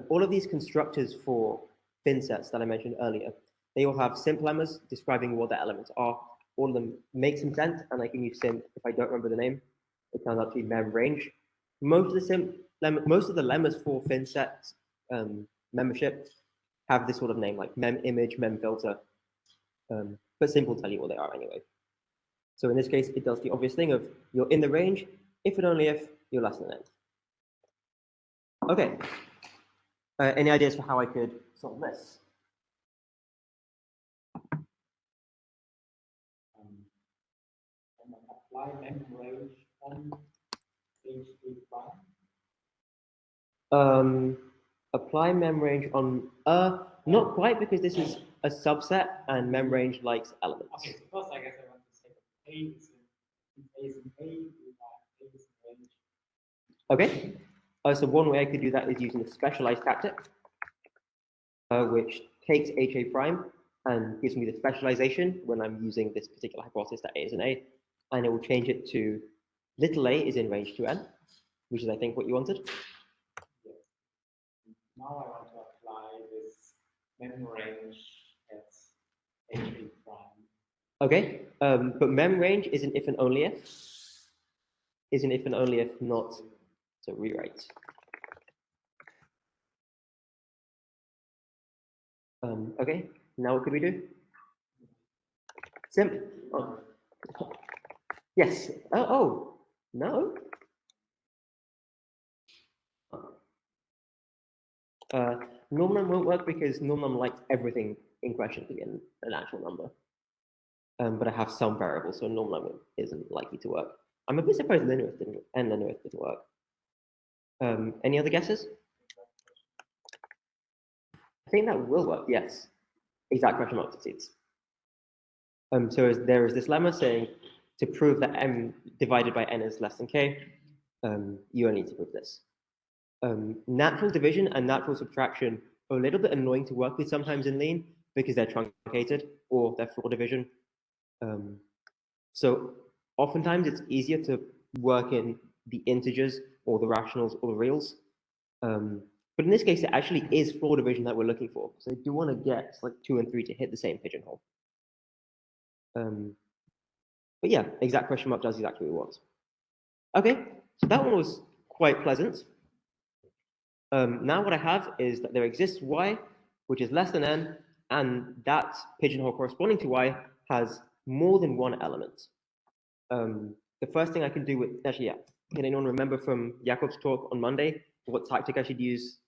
All of these constructors for thin sets that I mentioned earlier, they all have simp lemmas describing what the elements are. All of them make some sense, and I can use simp if I don't remember the name. It turns out to be mem range. Most of the lemmas for thin sets membership have this sort of name, like mem image, mem filter. But simp will tell you what they are anyway. So in this case, it does the obvious thing of you're in the range, if and only if you're less than n. Okay. Any ideas for how I could solve this? Apply mem range on HA prime. Apply mem range on not quite, because this is a subset and mem range likes elements. Okay, so first I guess I want to say that A is in A, we have A is in range. Okay. So one way I could do that is using a specialized tactic, which takes HA prime and gives me the specialization when I'm using this particular hypothesis that A is in A. and it will change it to little a is in range 2n, which is, I think, what you wanted. Now I want to apply this mem range as HA prime. Okay, but mem range is an if and only if. Is an if and only if, not to rewrite. Okay, now what could we do? Sim. Oh. Yes. Oh, no. Norm won't work because norm likes everything in question to be an actual number. But I have some variables, so norm isn't likely to work. I'm a bit surprised linearist didn't work. Any other guesses? I think that will work, yes. Exact question mark succeeds. So there is this lemma saying to prove that m divided by n is less than k, you only need to prove this. Natural division and natural subtraction are a little bit annoying to work with sometimes in Lean because they're truncated or they're floor division. So oftentimes it's easier to work in the integers or the rationals or the reals. But in this case, it actually is floor division that we're looking for. So I do want to get like 2 and 3 to hit the same pigeonhole. But yeah, exact question mark does exactly what we want. Okay, so that one was quite pleasant. Now what I have is that there exists y, which is less than n, and that pigeonhole corresponding to y has more than one element. The first thing I can do with, actually, yeah, can anyone remember from Jakob's talk on Monday what tactic I should use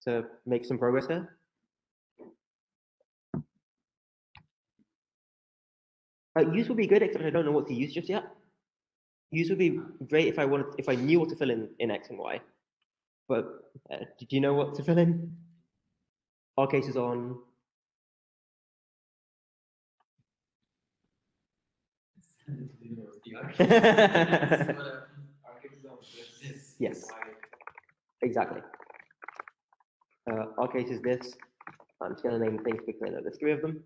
to make some progress there? Use would be good, except I don't know what to use just yet. Use would be great if I knew what to fill in x and y. But did you know what to fill in? Our case is on. Yes, exactly. Our case is this. I'm just going to name things because I know there's 3 of them.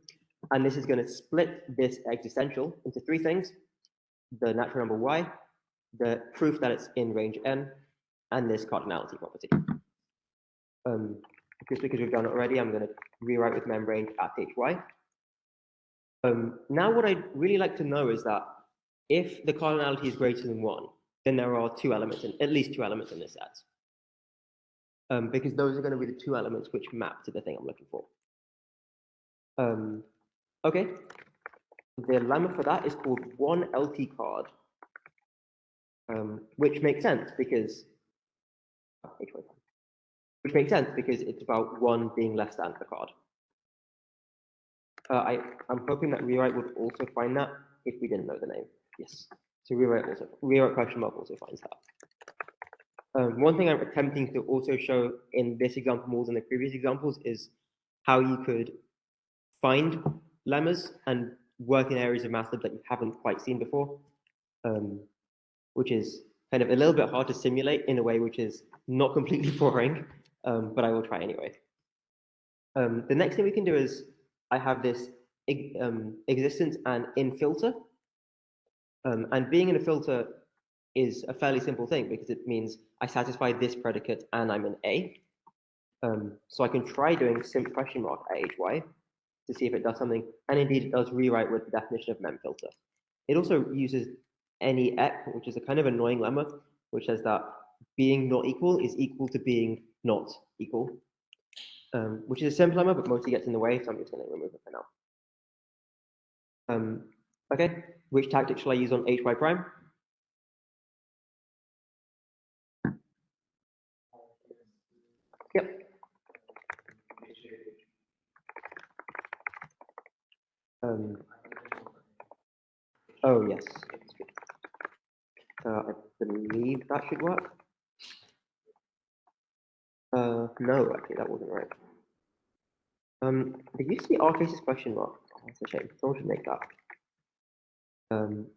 And this is going to split this existential into 3 things: the natural number y, the proof that it's in range n, and this cardinality property. Just because we've done it already, I'm going to rewrite with mem range at hy. Now what I'd really like to know is that if the cardinality is greater than 1, then there are 2 elements, at least 2 elements in this set. Because those are going to be the 2 elements which map to the thing I'm looking for. Okay, the lemma for that is called 1 LT card, which makes sense because it's about 1 being less than the card. I'm hoping that rewrite would also find that if we didn't know the name. Yes, so rewrite question mark also finds that. One thing I'm attempting to also show in this example more than the previous examples is how you could find lemmas and work in areas of MATLAB that you haven't quite seen before, which is kind of a little bit hard to simulate in a way which is not completely boring, but I will try anyway. The next thing we can do is I have this existence and in filter, and being in a filter is a fairly simple thing because it means I satisfy this predicate and I'm an A. So I can try doing sim question mark at hy to see if it does something, and indeed it does rewrite with the definition of mem filter. It also uses any ec, which is a kind of annoying lemma, which says that being not equal is equal to being not equal, which is a simple lemma, but mostly gets in the way, so I'm just going to remove it for now. Okay, which tactic shall I use on hy prime? Yep. Oh, yes. I believe that should work. No, actually, that wasn't right. Did you see our cases question mark? Oh, that's a shame. Someone should make that.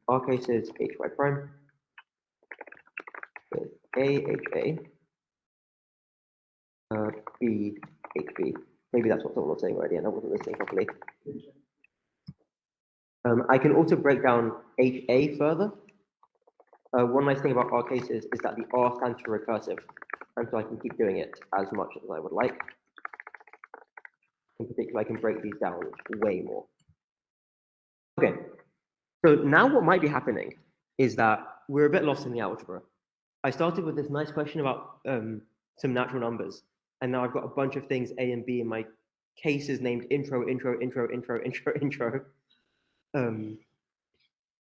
Our case is hy prime with a ha, b hb. Maybe that's what someone was saying already, and I wasn't listening properly. I can also break down HA further One nice thing about R cases is that the R stands for recursive, and so I can keep doing it as much as I would like. In particular, I can break these down way more. Okay, so now what might be happening is that we're a bit lost in the algebra. I started with this nice question about some natural numbers, and now I've got a bunch of things A and B in my cases named intro, intro, intro, intro, intro, intro.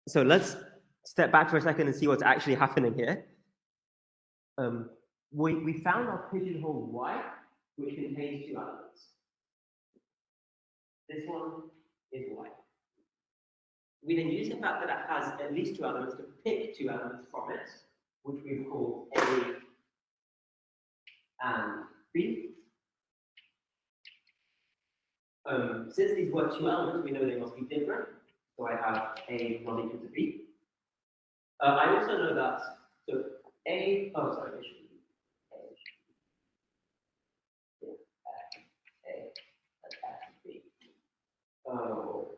So let's step back for a second and see what's actually happening here. We found our pigeonhole Y, which contains two elements. This one is Y. We then use the fact that it has at least two elements to pick two elements from it, which we've called A and B. Since these were two elements, we know they must be different. So I have A not equal to B. I also know that, so A, oh, sorry, it should be A, and F, B. Oh.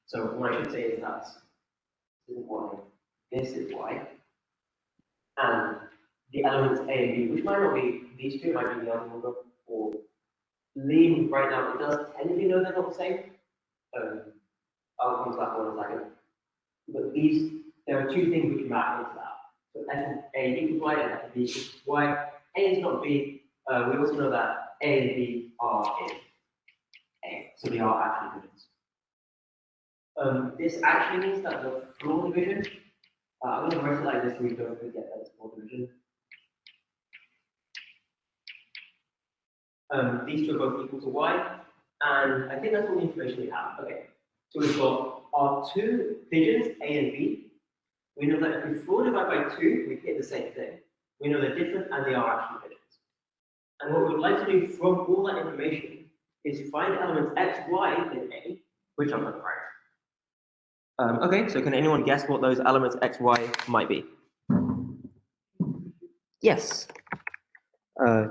So what I should say is that this is Y, this is Y, and the elements A and B, which might not be these two, might be the other one, or lean right now, it does technically know they're not the same. I'll come to that one in a second. But these, there are two things which map into that. So F of A equals Y and F of B equals Y. A is not B. We also know that A and B are in A, so they are actually divisions. This actually means that the floor division, I'm going to write it like this so we don't forget that it's floor division. These two are both equal to Y, and I think that's all the information we have. Okay, so we've got our two divisions, A and B. We know that if we floor divide by 2, we get the same thing. We know they're different and they are actually divisions. And what we would like to do from all that information is find elements x, y in A, which I'm going to write. Okay, so can anyone guess what those elements x, y might be? Yes.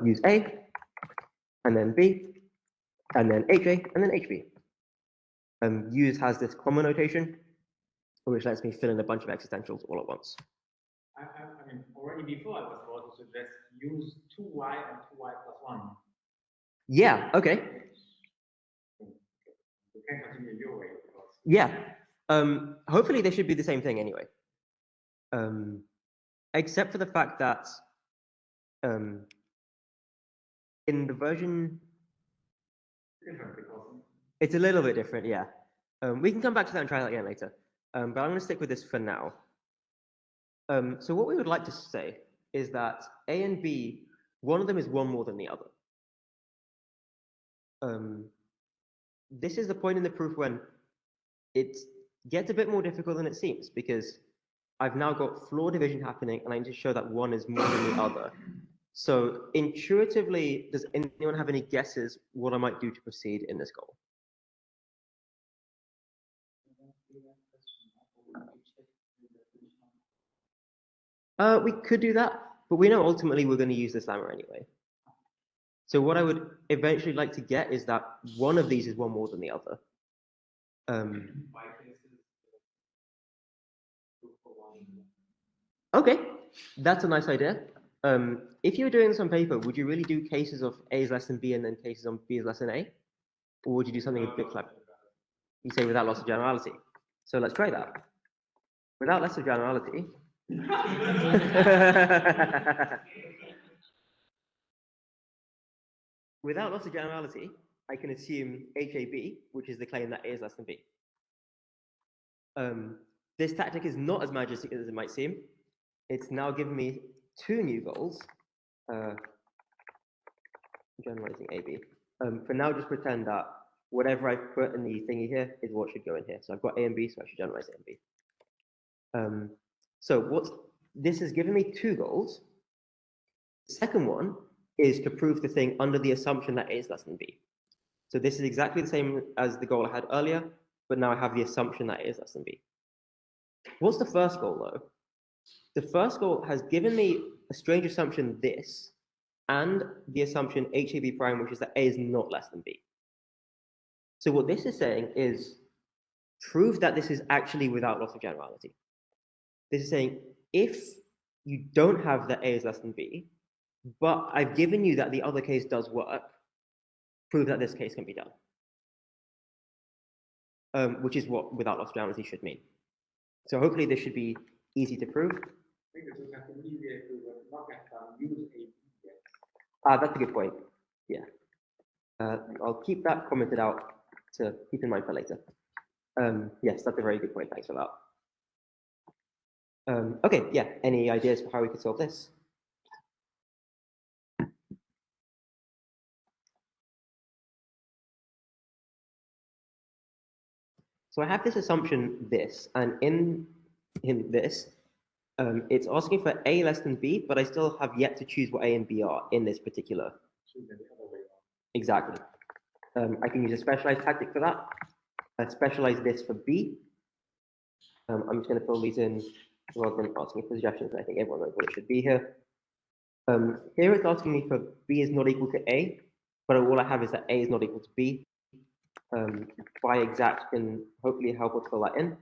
Use A, and then B, and then HA, and then HB. Use has this comma notation, which lets me fill in a bunch of existentials all at once. I mean, already before I was about to suggest use 2y and 2y plus 1. Yeah, okay. You can continue your way. Because... Yeah. Hopefully they should be the same thing anyway. Except for the fact that in the version... It's a little bit different, yeah. We can come back to that and try that again later. But I'm going to stick with this for now. So what we would like to say is that A and B, one of them is one more than the other. This is the point in the proof when it gets a bit more difficult than it seems, because I've now got floor division happening, and I need to show that one is more than the other. So intuitively, does anyone have any guesses what I might do to proceed in this goal? We could do that, but we know ultimately we're going to use this lemma anyway. So what I would eventually like to get is that one of these is one more than the other. Okay, that's a nice idea. If you were doing this on paper, would you really do cases of A is less than B and then cases on B is less than A? Or would you do something a bit clever? You say without loss of generality. So let's try that. Without loss of generality. Without loss of generality, I can assume HAB, which is the claim that A is less than B. This tactic is not as majestic as it might seem. It's now given me two new goals. Generalizing AB. For now, just pretend that whatever I've put in the thingy here is what should go in here. So I've got A and B, so I should generalize A and B. So this has given me two goals. The second one is to prove the thing under the assumption that A is less than B. So this is exactly the same as the goal I had earlier, but now I have the assumption that A is less than B. What's the first goal, though? The first goal has given me a strange assumption, this, and the assumption HAB prime, which is that A is not less than B. So what this is saying is, prove that this is actually without loss of generality. This is saying if you don't have that A is less than B, but I've given you that the other case does work, prove that this case can be done. Which is what without loss of generality should mean. So hopefully this should be easy to prove. That's a good point. Yeah. I'll keep that commented out to keep in mind for later. Yes, that's a very good point. Thanks for that. Okay, yeah. Any ideas for how we could solve this? So I have this assumption, and in this, it's asking for A less than B, but I still have yet to choose what A and B are in this particular. Exactly. I can use a specialized tactic for that. I specialize this for B. I'm just going to fill these in rather than asking for suggestions. I think everyone knows what it should be here. Here it's asking me for B is not equal to A, but all I have is that A is not equal to B. By exact can hopefully help us fill that in.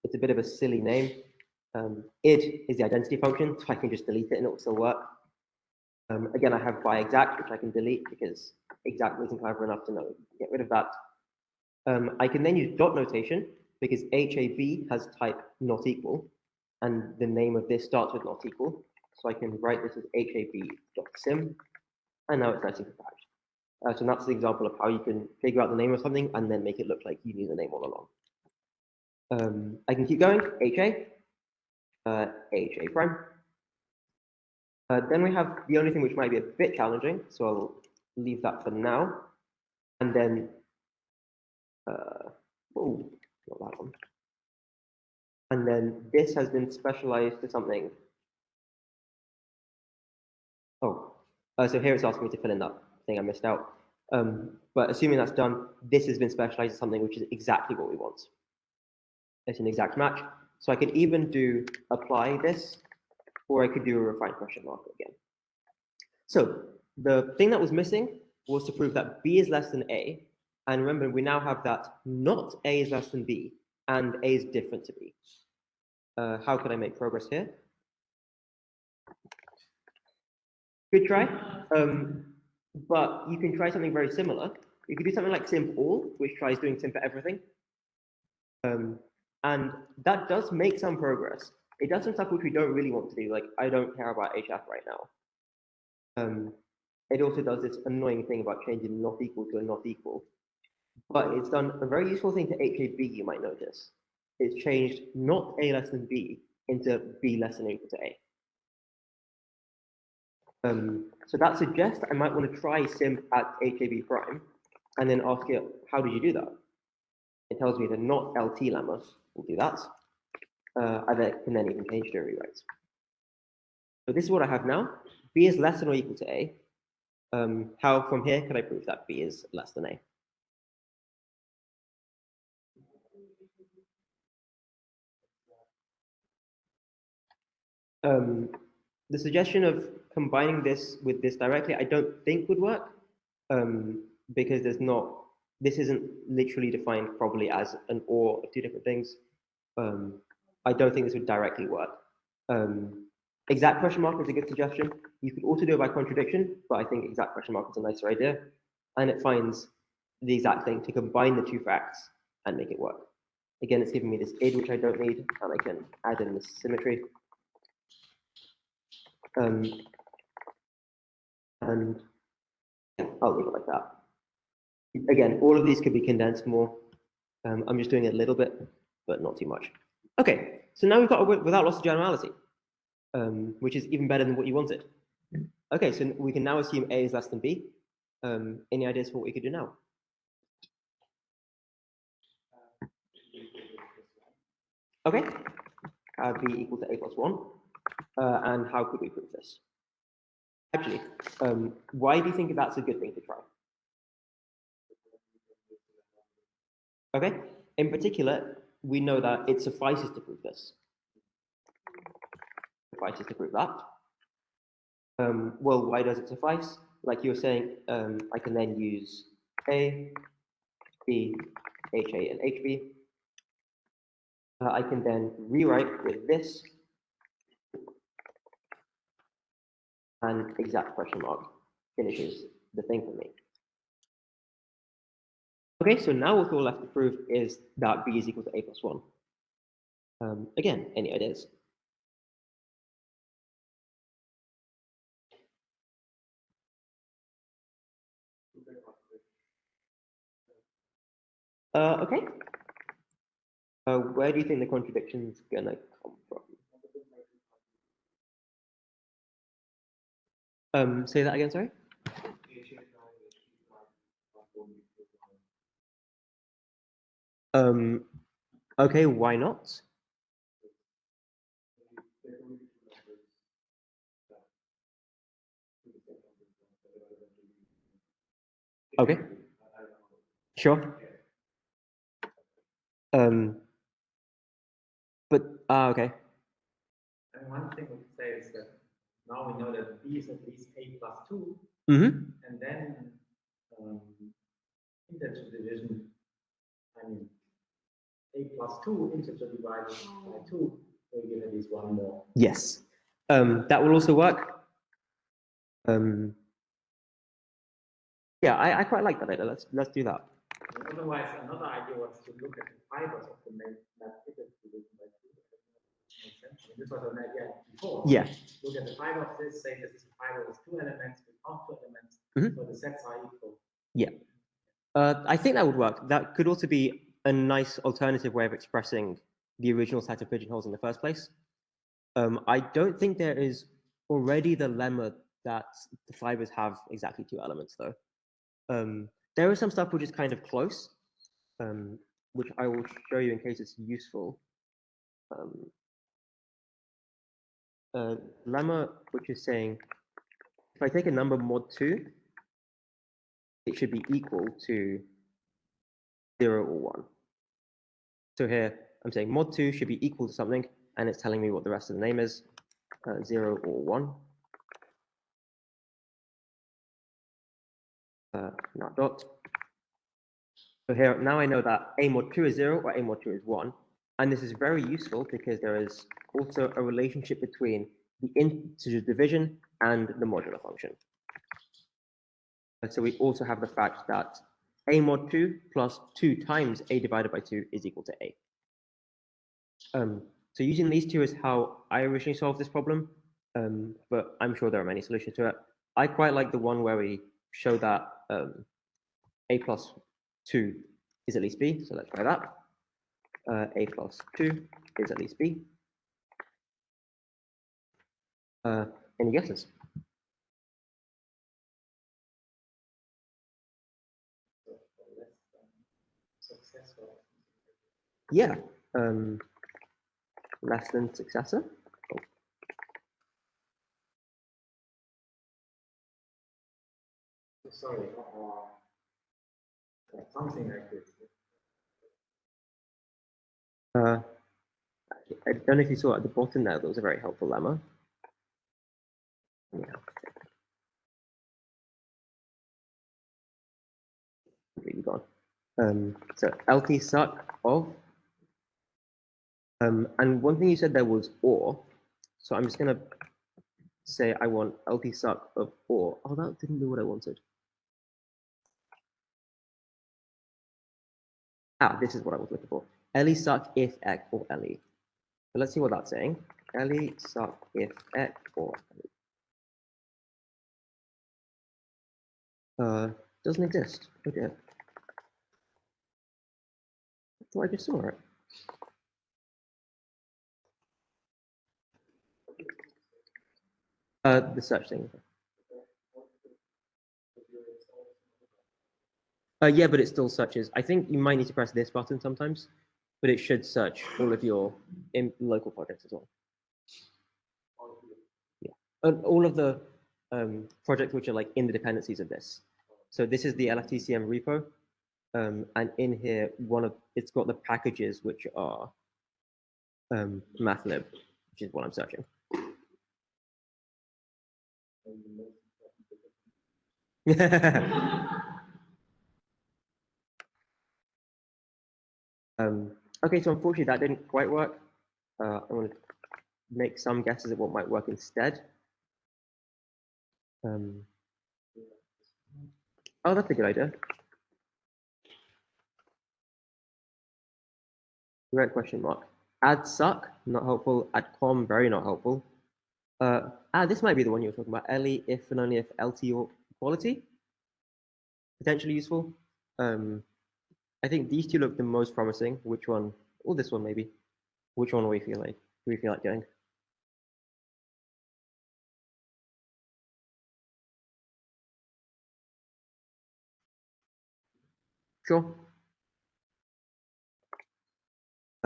It's a bit of a silly name. Id is the identity function, so I can just delete it and it will still work. Again, I have by exact, which I can delete because exact isn't clever enough to know. Get rid of that. I can then use dot notation because HAB has type not equal, and the name of this starts with not equal. So I can write this as HAB.sim, and now it's nicely compact. So that's the example of how you can figure out the name of something and then make it look like you knew the name all along. I can keep going, HA prime. Then we have the only thing which might be a bit challenging, so I'll leave that for now. And then, oh, not that one. And then this has been specialized to something. Oh, so here it's asking me to fill in that thing I missed out. But assuming that's done, this has been specialized to something which is exactly what we want. It's an exact match. So I could even do apply this, or I could do a refined question mark again. So the thing that was missing was to prove that B is less than A. And remember, we now have that not A is less than B, and A is different to B. How can I make progress here? Good try. But you can try something very similar. You could do something like simp all, which tries doing simp for everything. And that does make some progress. It does some stuff which we don't really want to do, like I don't care about HF right now. It also does this annoying thing about changing not equal to a not equal. But it's done a very useful thing to HAB, you might notice. It's changed not A less than B into B less than or equal to A. So that suggests I might want to try simp at HAB prime and then ask it, how did you do that? It tells me the not LT lemma will do that. I can then even change to a rewrite. So this is what I have now. B is less than or equal to A. How from here can I prove that B is less than A? The suggestion of combining this with this directly, I don't think would work because this isn't literally defined probably as an or of two different things. I don't think this would directly work. Exact question mark is a good suggestion. You could also do it by contradiction, but I think exact question mark is a nicer idea. And it finds the exact thing to combine the two facts and make it work. Again, it's giving me this id, which I don't need, and I can add in this symmetry. And yeah, I'll leave it like that. Again, all of these could be condensed more. I'm just doing it a little bit, but not too much. Okay, so now we've got a without loss of generality, which is even better than what you wanted. Okay, so we can now assume A is less than B. Any ideas for what we could do now? Okay, B equal to A plus 1. And how could we prove this? Actually, why do you think that's a good thing to try? Okay, in particular, we know that it suffices to prove this. Suffices to prove that. Well, why does it suffice? Like you were saying, I can then use A, B, HA and HB. I can then rewrite with this and exact question mark finishes the thing for me. Okay, so now what's all left to prove is that B is equal to A plus 1. Again, any ideas? Okay. Where do you think the contradiction's gonna come from? Say that again, sorry? Okay, why not? Okay. Sure. But okay. And one thing we could say is that now we know that B is at least A plus 2, Mm-hmm. and then integer division, I mean, A plus 2 integer divided by 2 will give at least one more. Yes. That will also work. Yeah, I quite like that idea. Let's do that. And otherwise, another idea was to look at the fibers of the mathematical division by 2. Makes sense. I mean, this was an idea before. Yeah. Look at the fiber of this, say this is a fiber with 2 elements, without 2 elements, so the sets are equal. Yeah. I think that would work. That could also be a nice alternative way of expressing the original set of pigeonholes in the first place. I don't think there is already the lemma that the fibers have exactly 2 elements, though. There is some stuff which is kind of close, which I will show you in case it's useful. Lemma, which is saying, if I take a number mod 2, it should be equal to 0 or 1. So here, I'm saying mod 2 should be equal to something, and it's telling me what the rest of the name is, 0 or 1. Not dot. So here, now I know that a mod 2 is 0 or a mod 2 is 1. And this is very useful because there is also a relationship between the integer division and the modular function. And so we also have the fact that a mod 2 plus 2 times a divided by 2 is equal to a. So using these two is how I originally solved this problem, but I'm sure there are many solutions to it. I quite like the one where we show that a plus 2 is at least b, so let's try that. A plus 2 is at least b. Any guesses? Successful. Yeah, less than successor. Sorry, something like this. I don't know if you saw at the bottom there was a very helpful lemma. Yeah. Really gone. So LT suck of, and one thing you said there was or, so I'm just gonna say I want LT suck of or. Oh, that didn't do what I wanted. This is what I was looking for. LE suck if X or LE. So let's see what that's saying. LE suck if X or LE. Doesn't exist. Oh dear. I thought I just saw it. The search thing. Yeah, but it still searches. I think you might need to press this button sometimes, but it should search all of your local projects as well. Yeah, and all of the projects which are like in the dependencies of this. So this is the LFTCM repo, and in here, it's got the packages which are mathlib, which is what I'm searching. Okay, so unfortunately that didn't quite work. I'm going to make some guesses at what might work instead. Oh, that's a good idea. Right question mark. Add suck, not helpful. Add com, very not helpful. This might be the one you were talking about. LE, if and only if LT or quality. Potentially useful. I think these two look the most promising. Which one? Or this one maybe. Which one do we feel like doing? Sure.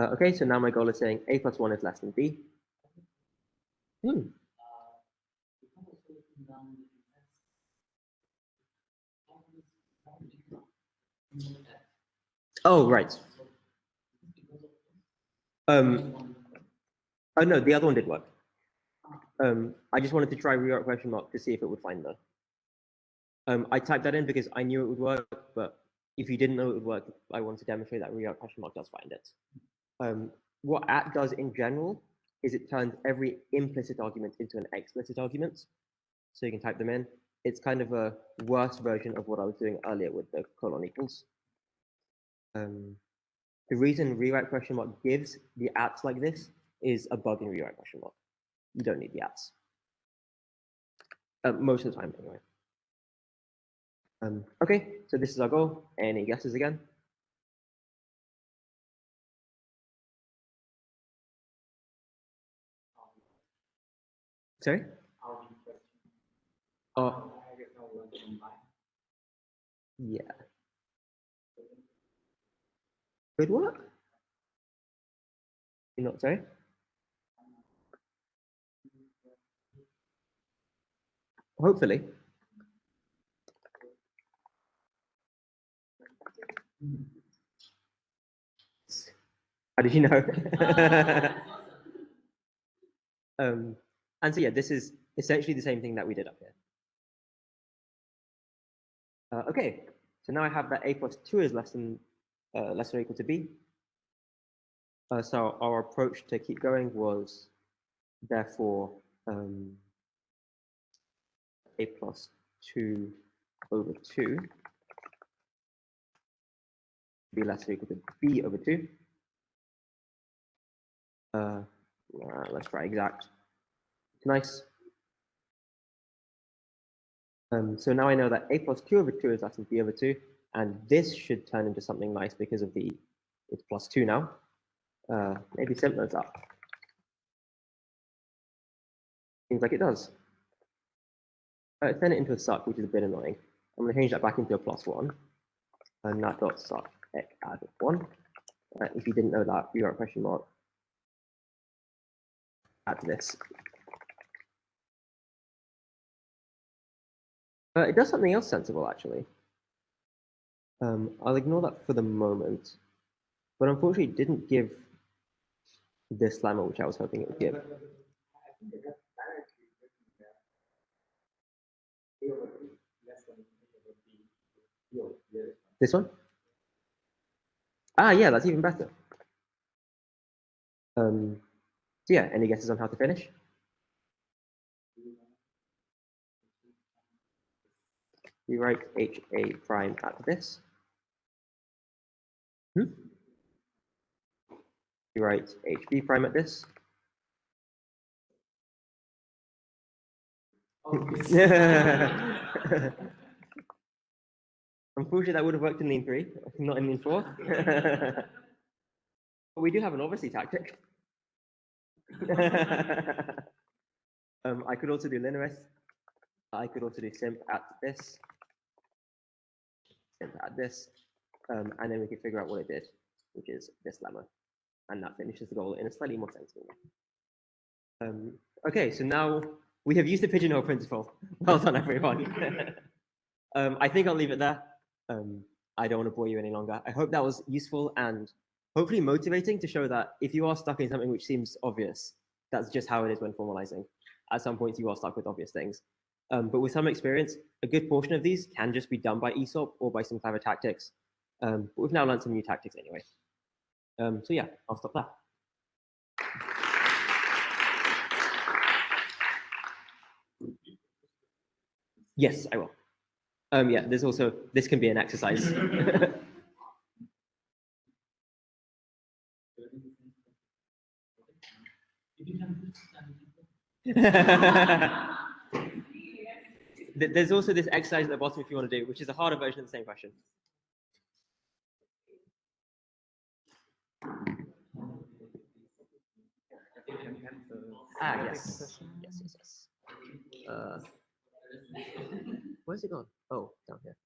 Okay, so now my goal is saying a plus 1 is less than b. Oh, right. Oh no, the other one did work. I just wanted to try rewrite question mark to see if it would find the. I typed that in because I knew it would work, but if you didn't know it would work, I wanted to demonstrate that rewrite question mark does find it. What at does in general is it turns every implicit argument into an explicit argument, so you can type them in. It's kind of a worse version of what I was doing earlier with the colon equals. The reason rewrite question mark gives the ats like this is a bug in rewrite question mark. You don't need the ats. Most of the time, anyway. Okay, so this is our goal. Any guesses again? Sorry? Oh, yeah. Good work. You're not sorry? Hopefully. How did you know? And so yeah, this is essentially the same thing that we did up here. Okay, so now I have that a plus 2 is less than or equal to b. So our approach to keep going was therefore a plus 2 over 2 be less or equal to b over 2. Let's try exact. Nice. So now I know that a plus 2 over 2 is less than b over 2, and this should turn into something nice because of it's plus 2 now. Maybe simpler as that. Seems like it does. Turn it into a suck, which is a bit annoying. I'm going to change that back into a plus 1, and that dot suck add 1. If you didn't know that, you got a question mark. Add this. It does something else sensible, actually. I'll ignore that for the moment, but unfortunately it didn't give this lemma, which I was hoping it would give. This one? Yeah, that's even better. So yeah, any guesses on how to finish? We write HA prime at this. We write HB prime at this. Unfortunately, that would have worked in lean 3, not in lean 4. But we do have an obviously tactic. I could also do linearist. I could also do simp at this. Simp at this. And then we can figure out what it did, which is this lemma. And that finishes the goal in a slightly more sensible way. Okay, so now we have used the pigeonhole principle. Well done, everyone. I think I'll leave it there. I don't want to bore you any longer. I hope that was useful and hopefully motivating to show that if you are stuck in something which seems obvious, that's just how it is when formalizing. At some points, you are stuck with obvious things. But with some experience, a good portion of these can just be done by ESOP or by some clever tactics. But we've now learned some new tactics anyway. So yeah, I'll stop there. Yes, I will. Yeah, there's also, this can be an exercise. There's also this exercise at the bottom if you want to do, which is a harder version of the same question. Ah, yes. Yes. Where's it gone? Oh, down here.